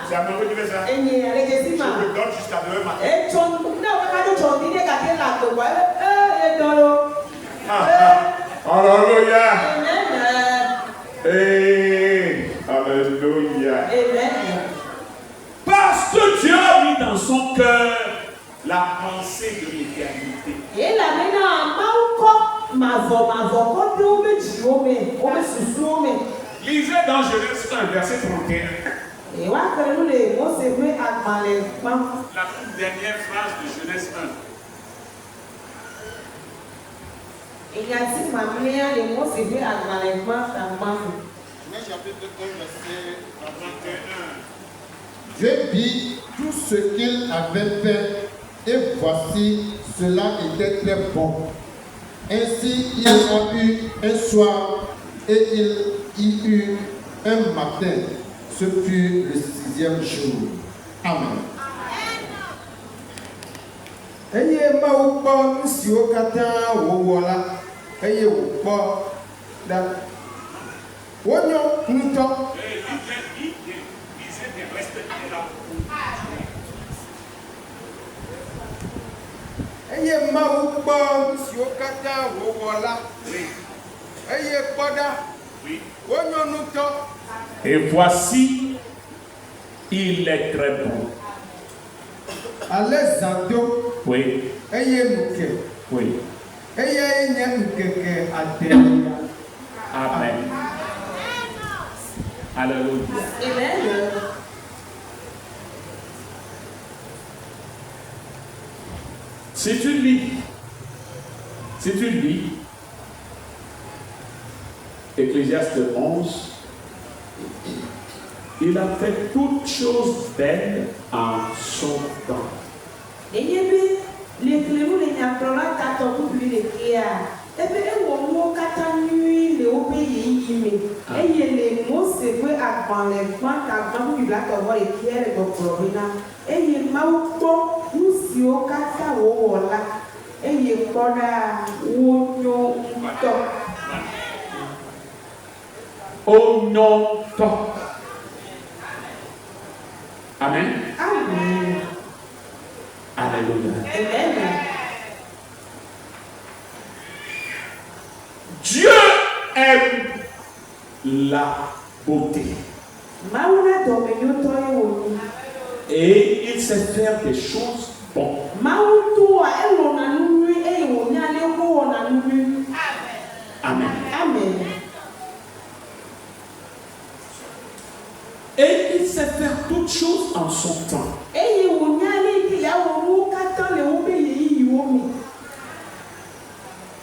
C'est à moi que tu fais ça. Je me donne jusqu'à demain matin. Alléluia. Alléluia. Parce que Dieu a mis dans son cœur la pensée de l'éternité. Lisez dans Genèse 1, verset 31. La toute dernière phrase de Genèse 1. Genèse chapitre 1, verset 31. Dieu vit tout ce qu'il avait fait, et voici, cela était très bon. Ainsi, il a eu un soir, et il y eut un matin. Ce fut le 6e jour. Amen. Eye mawu kpɔ nu siwo katã wòwɔ la, eye wòkpɔ ɖa. Wonyo ŋutɔ. Eye mawu kpɔ nu siwo katã wòwɔ la, eye kpɔ ɖa. Wonyo ŋutɔ. Et voici, il est très bon. Ale zãdo. Oui. Eye nuke. Oui. Eye nye nkeke adelia. Amen. Alléluia. Amen. Si tu lis Ecclésiaste 11, il a fait toutes choses belles en son temps. Au nom temps. Amen. Amen. Alléluia. Amen. Dieu aime la beauté. Et il sait faire des choses bonnes. Amen. Amen. Et il sait faire toutes choses en son temps.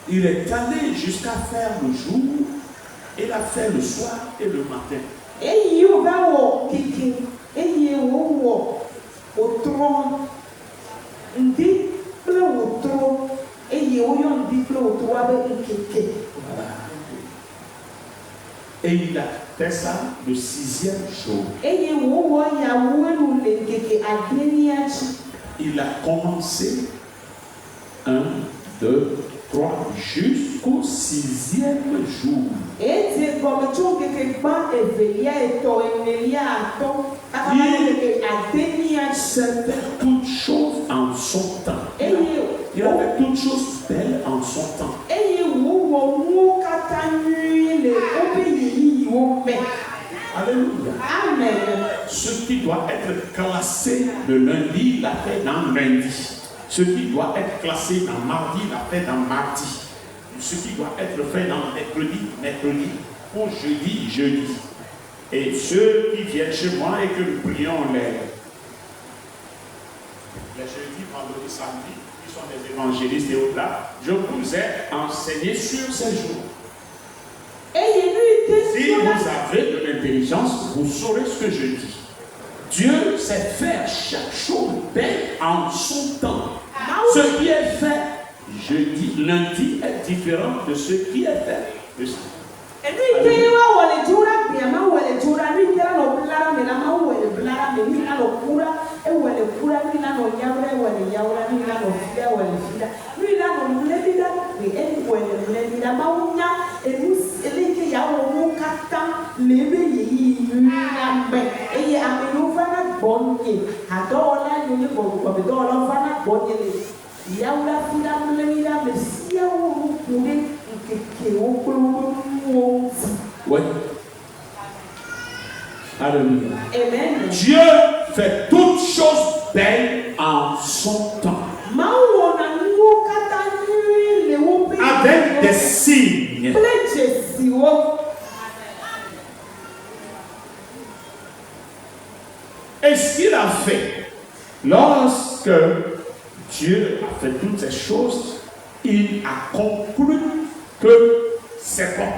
Il est allé jusqu'à faire le jour, il a fait le soir et le matin. Et il a fait ça le 6e jour. Il a commencé 1, 2, 3 jusqu'au 6e jour. Il sait faire toutes choses en son temps. Il a fait toutes choses belles en son temps. Alléluia. Amen. Ce qui doit être classé le lundi, il l'a fait dans lundi. Ce qui doit être classé dans mardi, il l'a fait dans mardi. Ce qui doit être fait dans mercredi, mercredi. Pour jeudi, jeudi. Et ceux qui viennent chez moi et que nous prions les jeudis, vendredis, samedi, qui sont des évangélistes et au-delà, je vous ai enseigné sur ces jours. Si vous avez de l'intelligence, vous saurez ce que je dis. Dieu sait faire chaque chose belle en son temps. Ce qui est fait jeudi, lundi est différent de ce qui est fait le samedi. Ouais. Alléluia. Amen. Dieu fait toutes choses belles en son temps. Avec des signes. Et ce qu'il a fait, lorsque Dieu a fait toutes ces choses, il a conclu que c'est bon.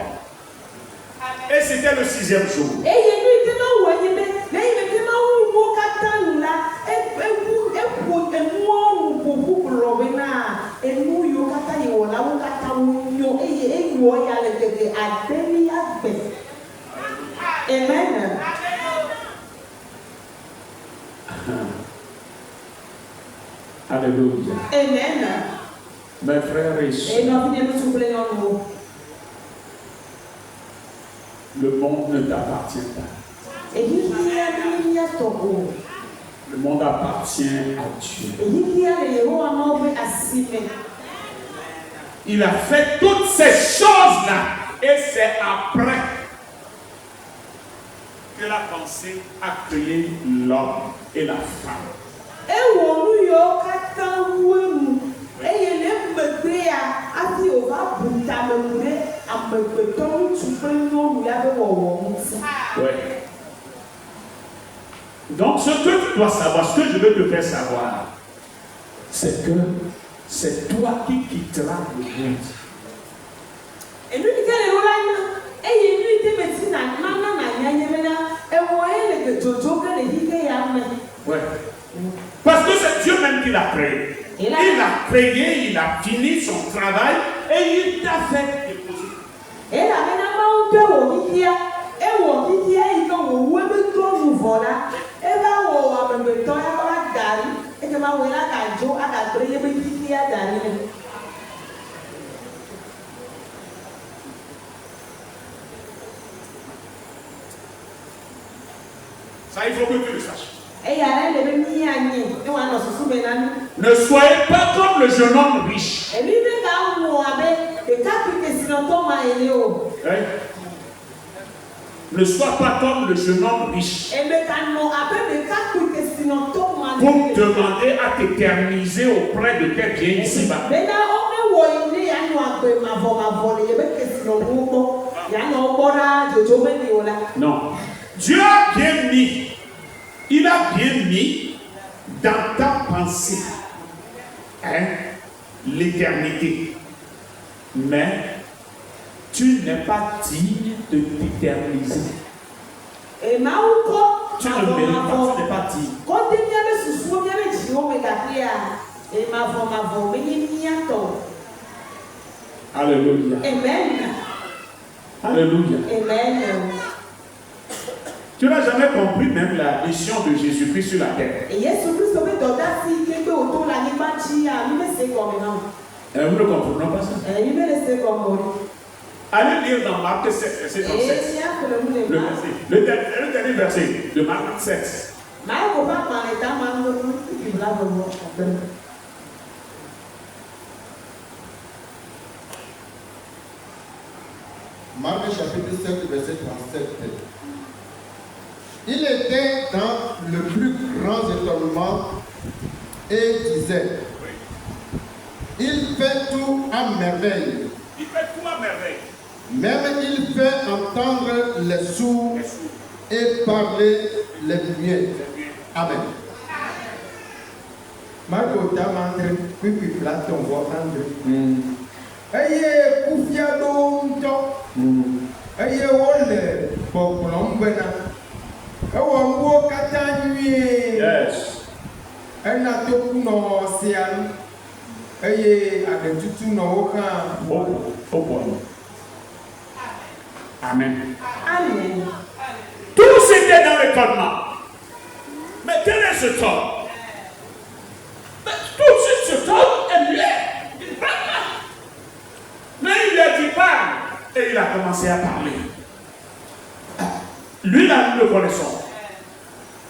Et c'était le 6e jour. Amen. Alléluia. Amen. Mes frères et sœurs, le monde ne t'appartient pas. Le monde appartient à Dieu. Il a fait toutes ces choses-là. Et c'est après que la pensée a créé l'homme et la femme. Ouais. Donc ce que tu dois savoir, ce que je veux te faire savoir, c'est que c'est toi qui quitteras le monde. Ouais. Parce que c'est Dieu même qui l'a créé. Il a créé, il a fini son travail et il t'a fait déposer. Ça, il faut que tu le saches. Ne soyez pas comme le jeune homme riche. Hein? Ne sois pas comme le jeune homme riche. Pour demander à t'éterniser auprès de tes biens ici-bas. Non. Dieu a bien mis. Il a bien mis dans ta pensée l'éternité. Mais tu n'es pas digne de t'éterniser. Tu ne mérites pas, tu n'es pas digne. Alléluia. Amen. Alléluia. Amen. Tu n'as jamais compris même la mission de Jésus-Christ sur la terre. Vous ne comprenez pas ça? Allez lire dans Marc 7, verset 37. Le dernier verset de Marc 7. Marc chapitre 7, verset 37. Il était dans le plus grand étonnement et disait, il fait tout à merveille. Il fait tout à merveille. Même il fait entendre les sourds et parler les muets. Amen. Marco Tamandre, puis Platon voit André. Ayez Koufiado Mto, ayez Wole, Bokulom Bena, Ewa Katanye, Yes. Enatokuno Sian, ayez Adetutu no Oka. Open. Amen. Amen. Tout c'était dans l'étonnement. Mais quel est ce temps? Mais tout de suite, ce temps est muet. Il ne parle pas. Mais il lui a dit parle. Et il a commencé à parler. Lui, là, nous le connaissons.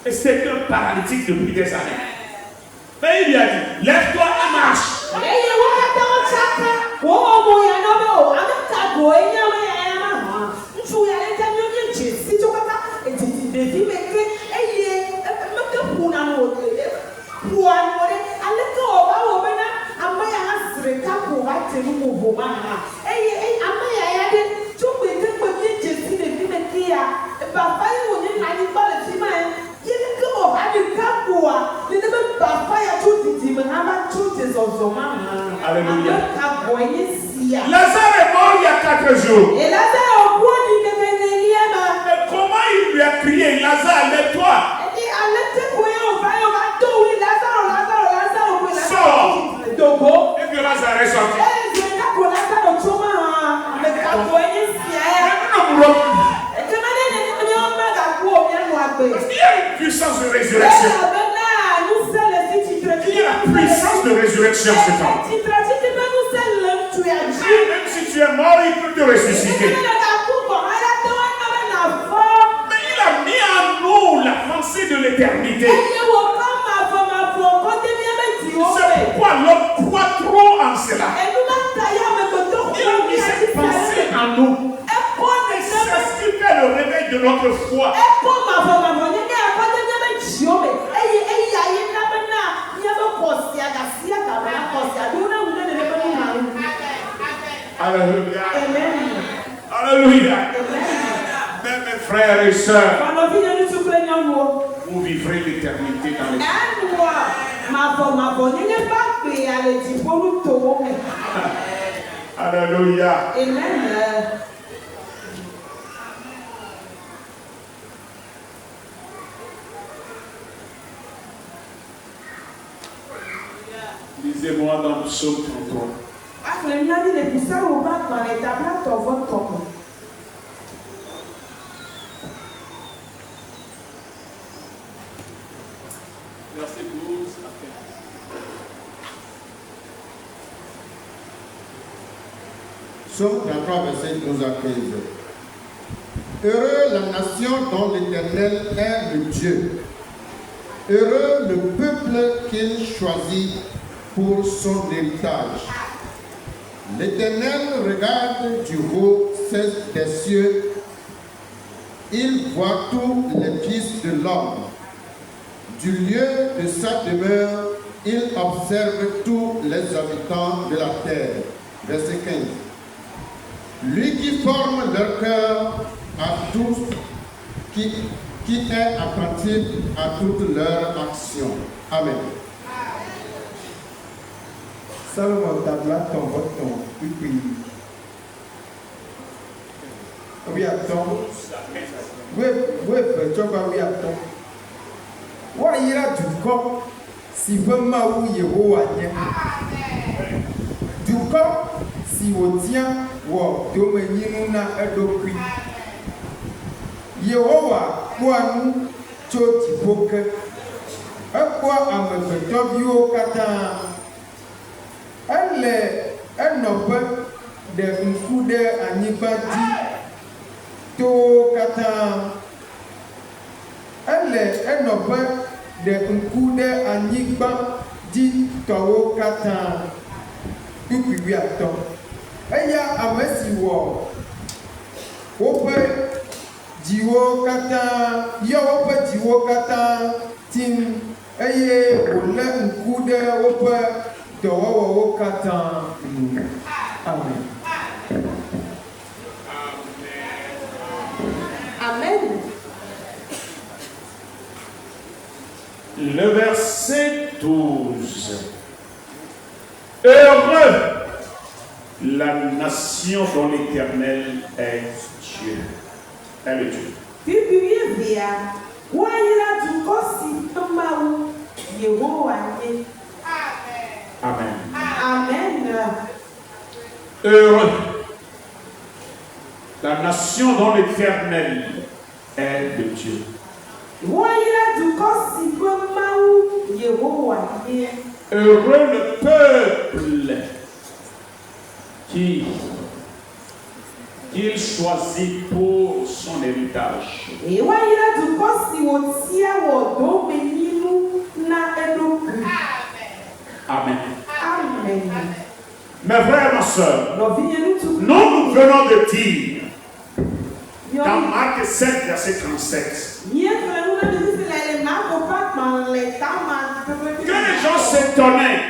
Et c'est un paralytique depuis des années. Mais il lui a dit, lève-toi et marche. Alléluia. Lazare est mort il y a 4 jours. Et Lazare au Mais comment il lui a crié, Lazare, lève-toi. Sors. Et puis Lazare est sorti. Parce qu'il y a une puissance de résurrection. Il y a la puissance de résurrection ce temps. Même si tu es mort, il peut te ressusciter. Mais il a mis en nous la pensée de l'éternité. C'est pourquoi l'homme croit trop en cela. Il a mis cette pensée en nous. Et c'est ce qui fait le réveil de notre foi. Alléluia. Alléluia. Mes frères et sœurs, vous vivrez l'éternité dans les cieux. Alléluia. Amen. Lisez-moi dans le psaume 33. Verset 12 à 15. Psaume 33, verset 12 à 15. Heureux la nation dont l'Éternel est le Dieu. Heureux le peuple qu'il choisit pour son héritage. L'Éternel regarde du haut des cieux. Il voit tous les fils de l'homme. Du lieu de sa demeure, il observe tous les habitants de la terre. Verset 15. Lui qui forme leur cœur à tous, qui est attentif à toutes leurs actions. Amen. Salomon tabla ton vote ton puis oui attends oui tu vas oui attends wa ira du corps si vraiment où Yehowa est du corps si on tient wa domeninu na edokui Yehowa kwa nous choti boke akwa amebeto bio kata elle enope de ŋku ɖe anyigba dzi to katã ele enope de ŋku ɖe anyigba dzi tɔwo katã tukui atɔ eya ame si wɔ woƒe dziwo katã yɔ woƒe dziwo katã tim eye wòlé ŋku ɖe woƒe dɔwɔwɔwo katã. Amen. Amen. Le verset 12. Heureux la nation dont l'Éternel est Dieu. Elle est Dieu. Amen. Amen. Heureux la nation dont l'Éternel est de Dieu. Heureux le peuple qu'il choisit pour son héritage. Amen. Amen. Mes frères et ma soeur, nous venons de dire dans Marc 7, verset 37, que les gens s'étonnaient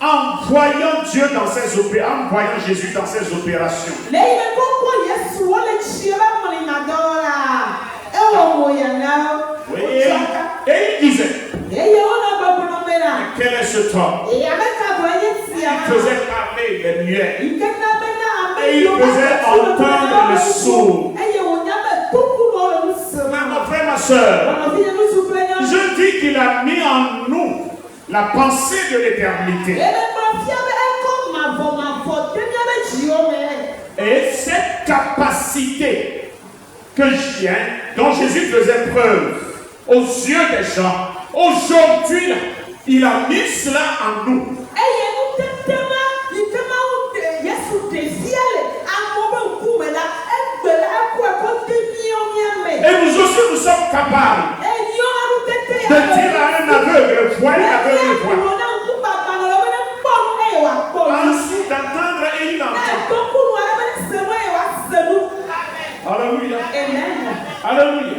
en voyant Dieu dans ses opérations, en voyant Jésus dans ses opérations. Oui, et il disait, quel est cet homme? Il faisait parler les muets et il faisait entendre les sourds. Mon frère, ma soeur, je dis qu'il a mis en nous la pensée de l'éternité. Et cette capacité dont Jésus faisait preuve aux yeux des gens, aujourd'hui, il a mis cela en nous. Et nous aussi, nous sommes capables de dire à un aveugle, vois l'aveugle, vois. Ainsi d'entendre et il entend. Alléluia. Alléluia.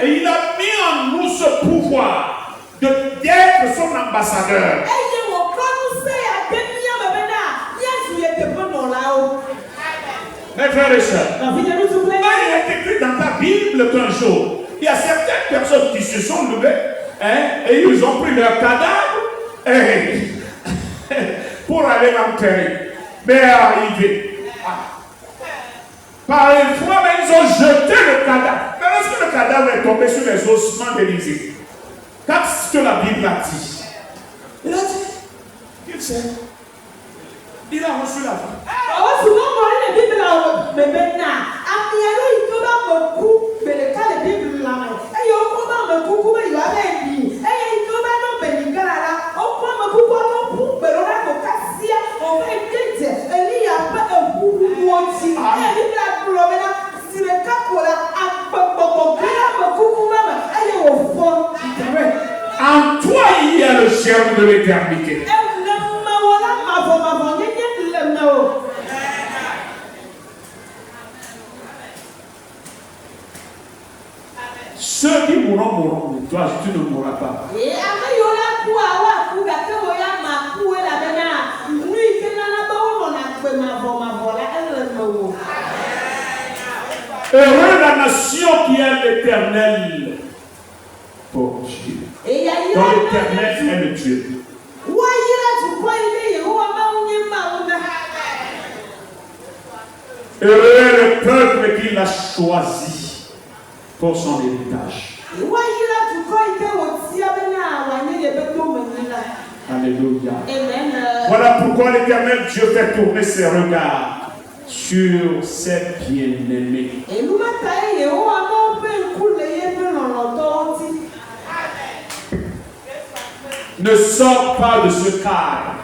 Et il a mis en nous ce pouvoir d'être son ambassadeur. Mes frères et sœurs, il est écrit dans ta Bible qu'un jour, il y a certaines personnes qui se sont levées et ils ont pris leur cadavre pour aller l'enterrer. Mais arrivé, par une fois, mais ils ont jeté le cadavre. Mais lorsque le cadavre est tombé sur les ossements d'Élisée, qu'est-ce que la Bible a dit? Il a dit, il sait. Il a reçu la vie. En toi, il y a le germe de l'éternité. Ceux qui mourront, mourront. Toi, tu ne mourras pas. Heureux la nation qui a l'Éternel pour Dieu. Dans l'Éternel est le Dieu. Heureux est le peuple qu'il a choisi pour son héritage. Alléluia. Voilà pourquoi l'Éternel Dieu fait tourner ses regards sur ses bien-aimés. Ne sors pas de ce cadre.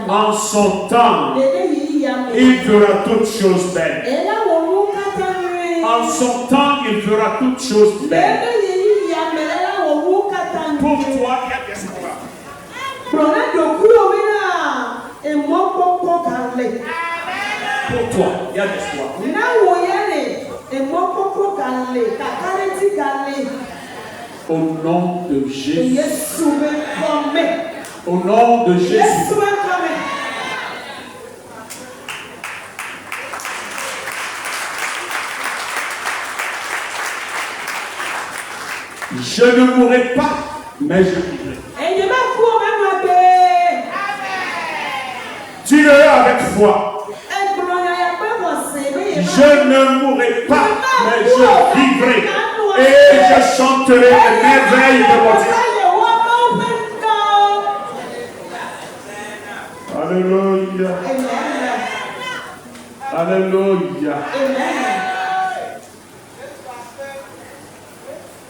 En son temps, il fera toutes choses belles. En son temps, il fera toutes choses belles. Pour toi, il y a l'espoir. Pour toi, il y a l'espoir. Au nom de Jésus. Au nom de Jésus. Yesu akame. Je ne mourrai pas, mais je vivrai. Ẹ̀yin bá kú ọmọ ẹnu ẹgbẹ́. Dis-le avec foi. Ẹgbọ̀n yàyà pé wọ́n sè é bẹ́yẹn. Je ne mourrai pas, mais je vivrai. Et je chanterai les merveilles de mon Dieu. Alléluia. Alléluia.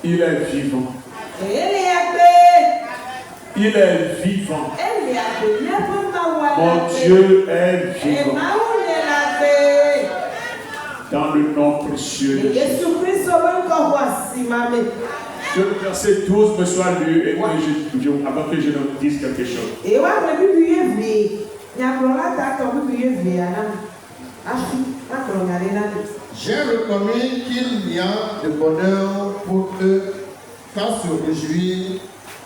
Il est vivant. Il est vivant. Mon Dieu est vivant. Dans le nom précieux de Jésus. Que le verset 12 me soit lu et avant que je ne dise quelque chose. J'ai reconnu qu'il y a de bonheur pour eux qu'à se réjouir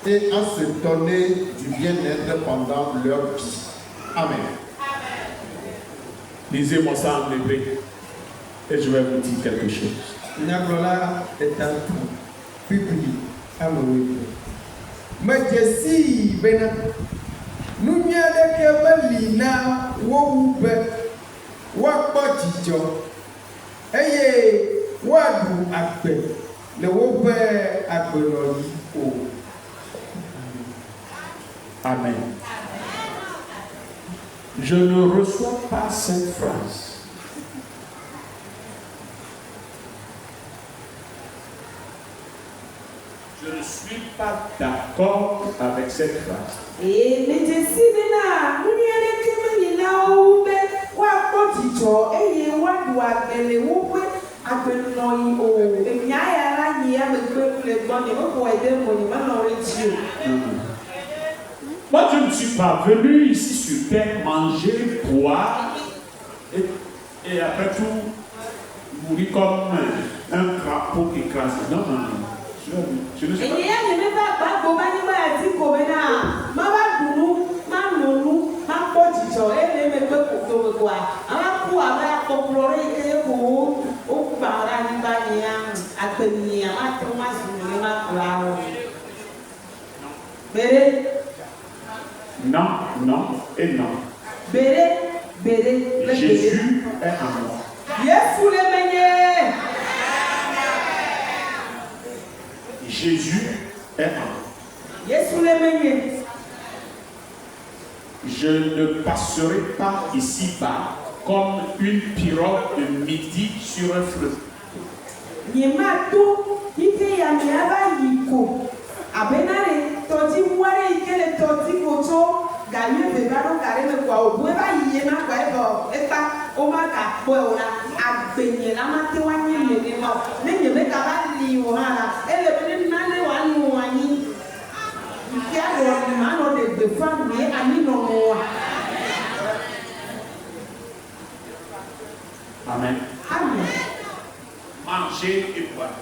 et à se donner du bien-être pendant leur vie. Amen. Lisez-moi ça en hébreu et je vais vous dire quelque chose. Nyagblɔla etatu bibli amewo medzesi bena nunya aɖeke meli na wowu be woakpɔ dzidzɔ eye woaɖu agbe le woƒe agbenɔɣi o. Amen. Je ne reçois pas cette phrase. Je ne suis pas d'accord avec cette phrase. Moi, je ne suis pas venu ici sur terre manger, boire et après tout mourir comme un crapaud écrasé. Non, non, non. Je ne suis pas. Non, non et non. Jésus est en moi. Jésus est en moi. Je ne passerai pas ici-bas comme une pirogue de midi sur un fleuve. Amen. Manger et boire.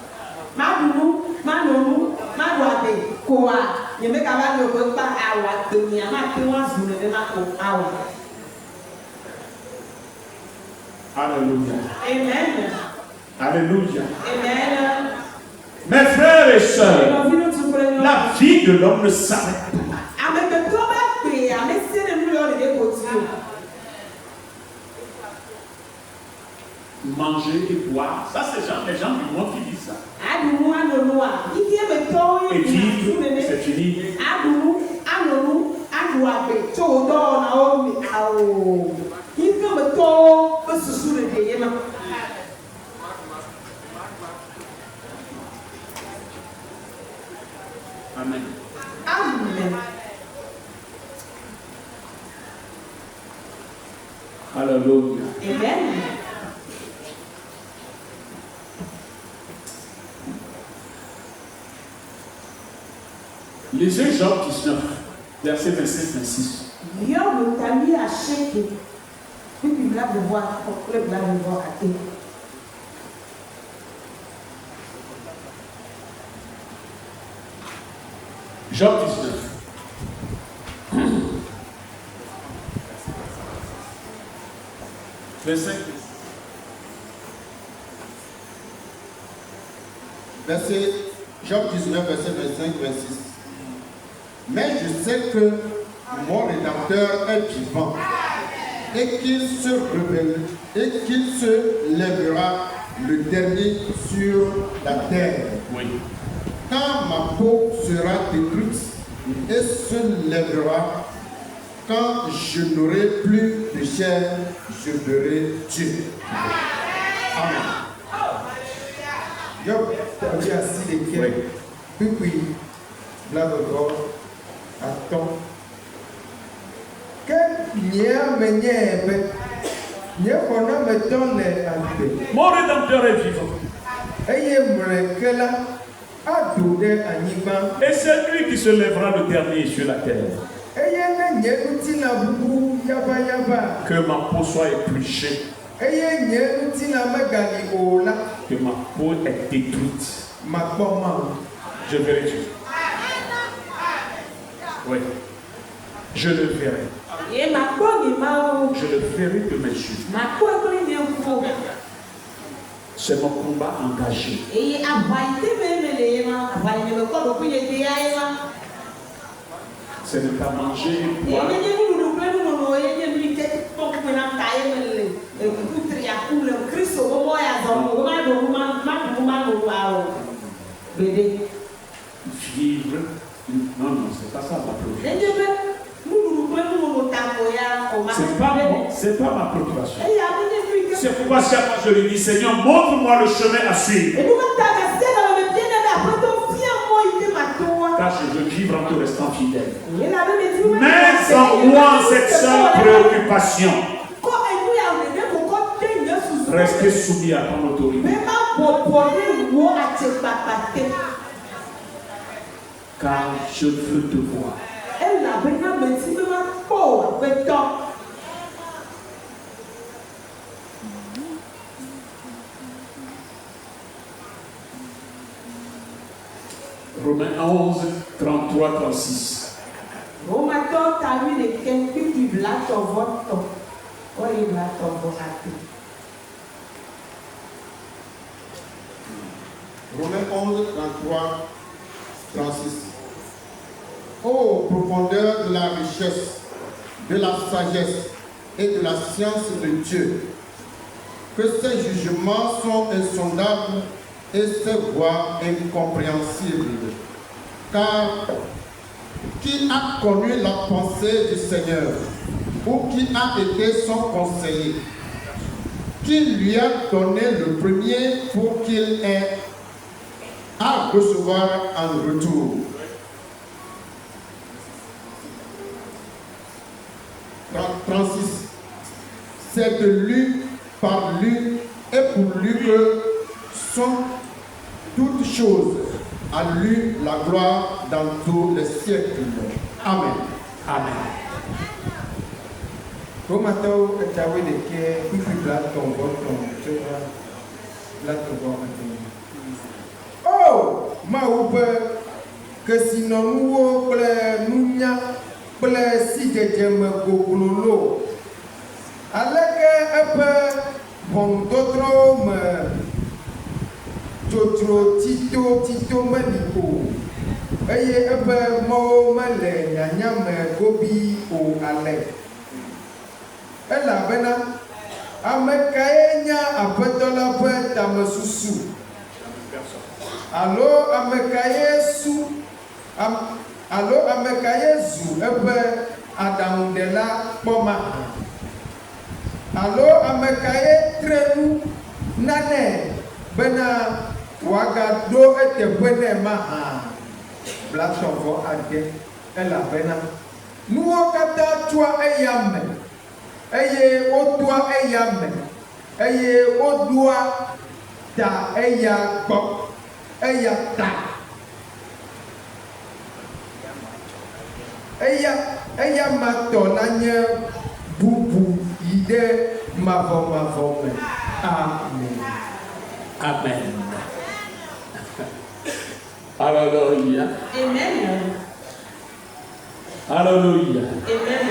Alléluia. Amen. Alléluia. Amen. Mes frères et sœurs, la vie de l'homme ne s'arrête pas. Manger et boire, ça c'est les gens du monde qui disent ça. Et vivre, c'est fini. Amen. Amen. Alléluia. Amen. Lisez Job 19, verset 25-26. Job 19. 25. Verset, Job 19, verset 25, 26. Mais je sais que mon Rédempteur est vivant et qu'il se révèle et qu'il se lèvera le dernier sur la terre. Oui. Quand ma peau sera détruite et se lèvera, quand je n'aurai plus de chair, je verrai Dieu. Amen. Job tàbí asílẹ̀kẹ́ pípé lábẹ̀bọ̀ àtọ́. Ke nye amenye ebe, nye xɔna me tɔ le agbe. Mon Rédempteur est vivant. Eye mleke la aɖo ɖe anyigba. Et c'est lui qui se lèvera le dernier sur la terre. Eye ne nye ŋutilã ʋuʋu yabayaba. Que ma peau soit épluchée. Eye nye ŋutilã megali o la. Que ma peau est détruite. Makpɔ ma. Je verrai Dieu. Oui. Je le verrai. Ye makpɔ mi mawo. Je le verrai de mes yeux. Makpɔ kple nye ŋkuwo. C'est mon combat engagé. Eye aʋa yi te me me le ye ma, aʋa yi me kɔ ɖokui ye te ya ye ma. C'est ne pas manger, Ye boire. nye nuɖuɖu kple nunono ye nye nu ke kpɔkpɔ na ta ye me le kutri aku le Kristo wo mɔ ya zɔ mo wo ma ɖo nu ma ɖo wa o. Gbede. Vivre. Non, c'est pas ça ma préoccupation. Nenye be nuɖuɖu kple nunono ta ko ya o ma. C'est pas ma préoccupation. Eye ame nye nu ke. C'est pourquoi chaque fois je lui dis, Seigneur, montre-moi le chemin à suivre. Enu ma ta ka se na me bie na be aƒetɔ fia mɔ yi te ma to wa. Car je veux vivre en te restant fidèle. Ye la be me di wo. Mais en moi cette seule préoccupation. Kɔ enu ya wo de ko kɔ te nye susu. Rester soumis à ton autorité. Me ma bɔbɔ ne wo atsekpakpa te. Car je veux te voir. Elabena me ti me ma kpɔ o aƒetɔ. Romains 11, 33, 36. Romatɔ ta wi ɖeke kpikpi blatɔ vɔ tɔ. Oye blatɔ vɔ ate. Romains 11, 33, 36. Ô profondeur de la richesse, de la sagesse et de la science de Dieu, que ses jugements sont insondables et ses voies incompréhensibles. Car qui a connu la pensée du Seigneur, ou qui a été son conseiller, qui lui a donné le premier pour qu'il ait à recevoir en retour. 36. C'est de lui, par lui et pour lui que sont toutes choses. À lui la gloire dans tous les siècles. Amen. Amen. Romatɔwo etawoe ɖeke kpikpi blatɔ vɔ tɔ tso blatɔ vɔ ade. O Mawu ƒe kesinɔnuwo kple nunya kple sidzedzeme goglolo. Aleke eƒe ʋɔnudɔdrɔwo me tsotro tito meli o eye eƒe mɔwo mele nyanya me gobi o ale. Elabena ame kae nya aƒetɔ la ƒe tamesusu alo ame kae zu eƒe aɖaŋuɖela kpɔma alo ame kae tre nu nane bena wòagaɖo eteƒe nɛ mahã. Blatɔ vɔ ade. Elabena nuwo katã tsoa eya me eye wotoa eya me eye woɖoa ta eya gbɔ eya ta eya matɔ la nye bubu yi ɖe mavɔmavɔ me. Amen. Amen. Alléluia. Amen. Alléluia. Amen.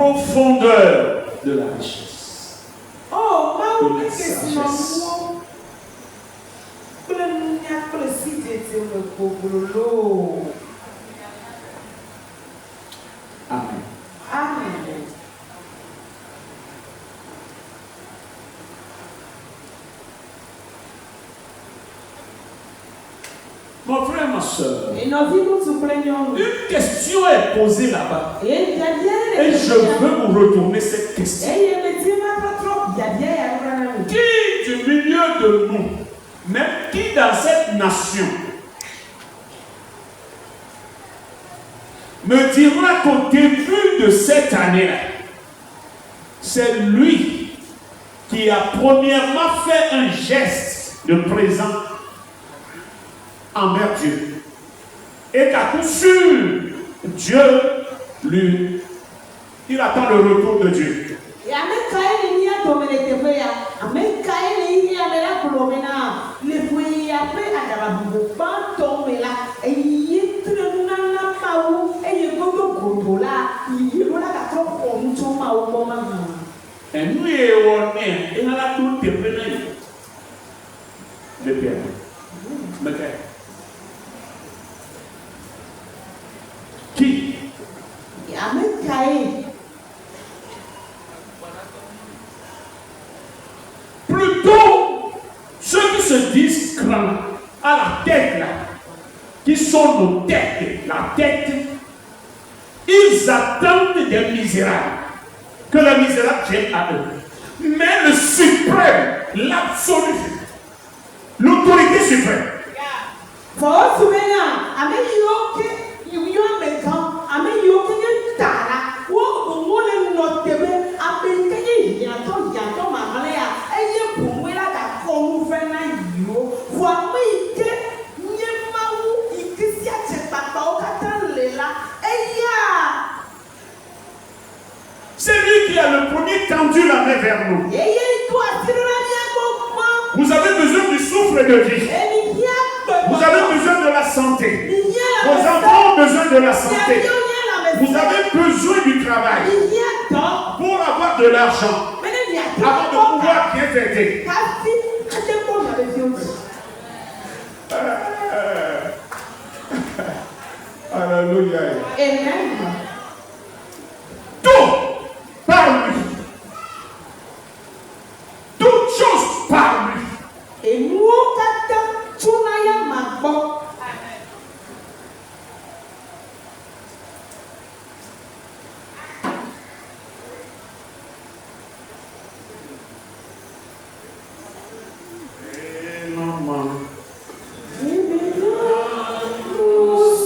profondeur de la richesse. Oh, De maman, la qu'est-ce que c'est sagesse. maman? Plein de si t'étais le pauvre. Amen. Amen. Mon frère, ma soeur, Et nos vies nous se plaignons. une question est posée là-bas. Et il y a bien Et je veux vous retourner cette question. Et il me dit, ma pas trop, il y a bien. Qui du milieu de nous, même qui dans cette nation, me dira qu'au début de cette année-là, c'est lui qui a premièrement fait un geste de présent envers Dieu. Et qu'à coup sûr, Dieu lui, il attend le retour de Dieu. Et avec Kaël, il y a tombé les tefeuilles. Avec Kaël, il y a la promena. Les fouilles après, à la boue, pas tomber là. Et il y a tout le monde là, pas où. Et il y a beaucoup de là. Il y a là, trop comme tout ma ou comment. Et nous, on est, et on a tout déprimé. Le Père. Mais qui? Et avec Kaël. Plutôt, ceux qui se disent grands à la tête là, qui sont nos têtes, la tête, ils attendent des misérables, que les misérables viennent à eux. Mais le suprême, l'absolu, l'autorité suprême, Faut se souvenir, avec Yoke, Yomekan, avec Yoke, Tara, ou on notre télé, avec Kaye, Yato, ma malaya, et you pour là, la conférence, yo, voilà, il est maou, il s'y a fait papa, au là, et ya. c'est lui qui a le premier tendu la main vers nous. Et toi, tu l'as bien Vous avez besoin du souffle de vie. Vous avez besoin de la santé. Vos enfants ont besoin de la santé. Vous avez besoin du travail pour avoir de l'argent avant de pouvoir bien fêter. Alléluia. Tout par lui. Toute chose par lui. Et nous, tu n'as pas bon. Maman. Oh,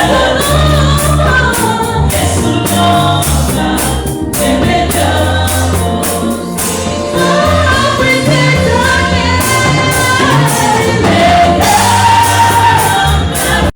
Amen.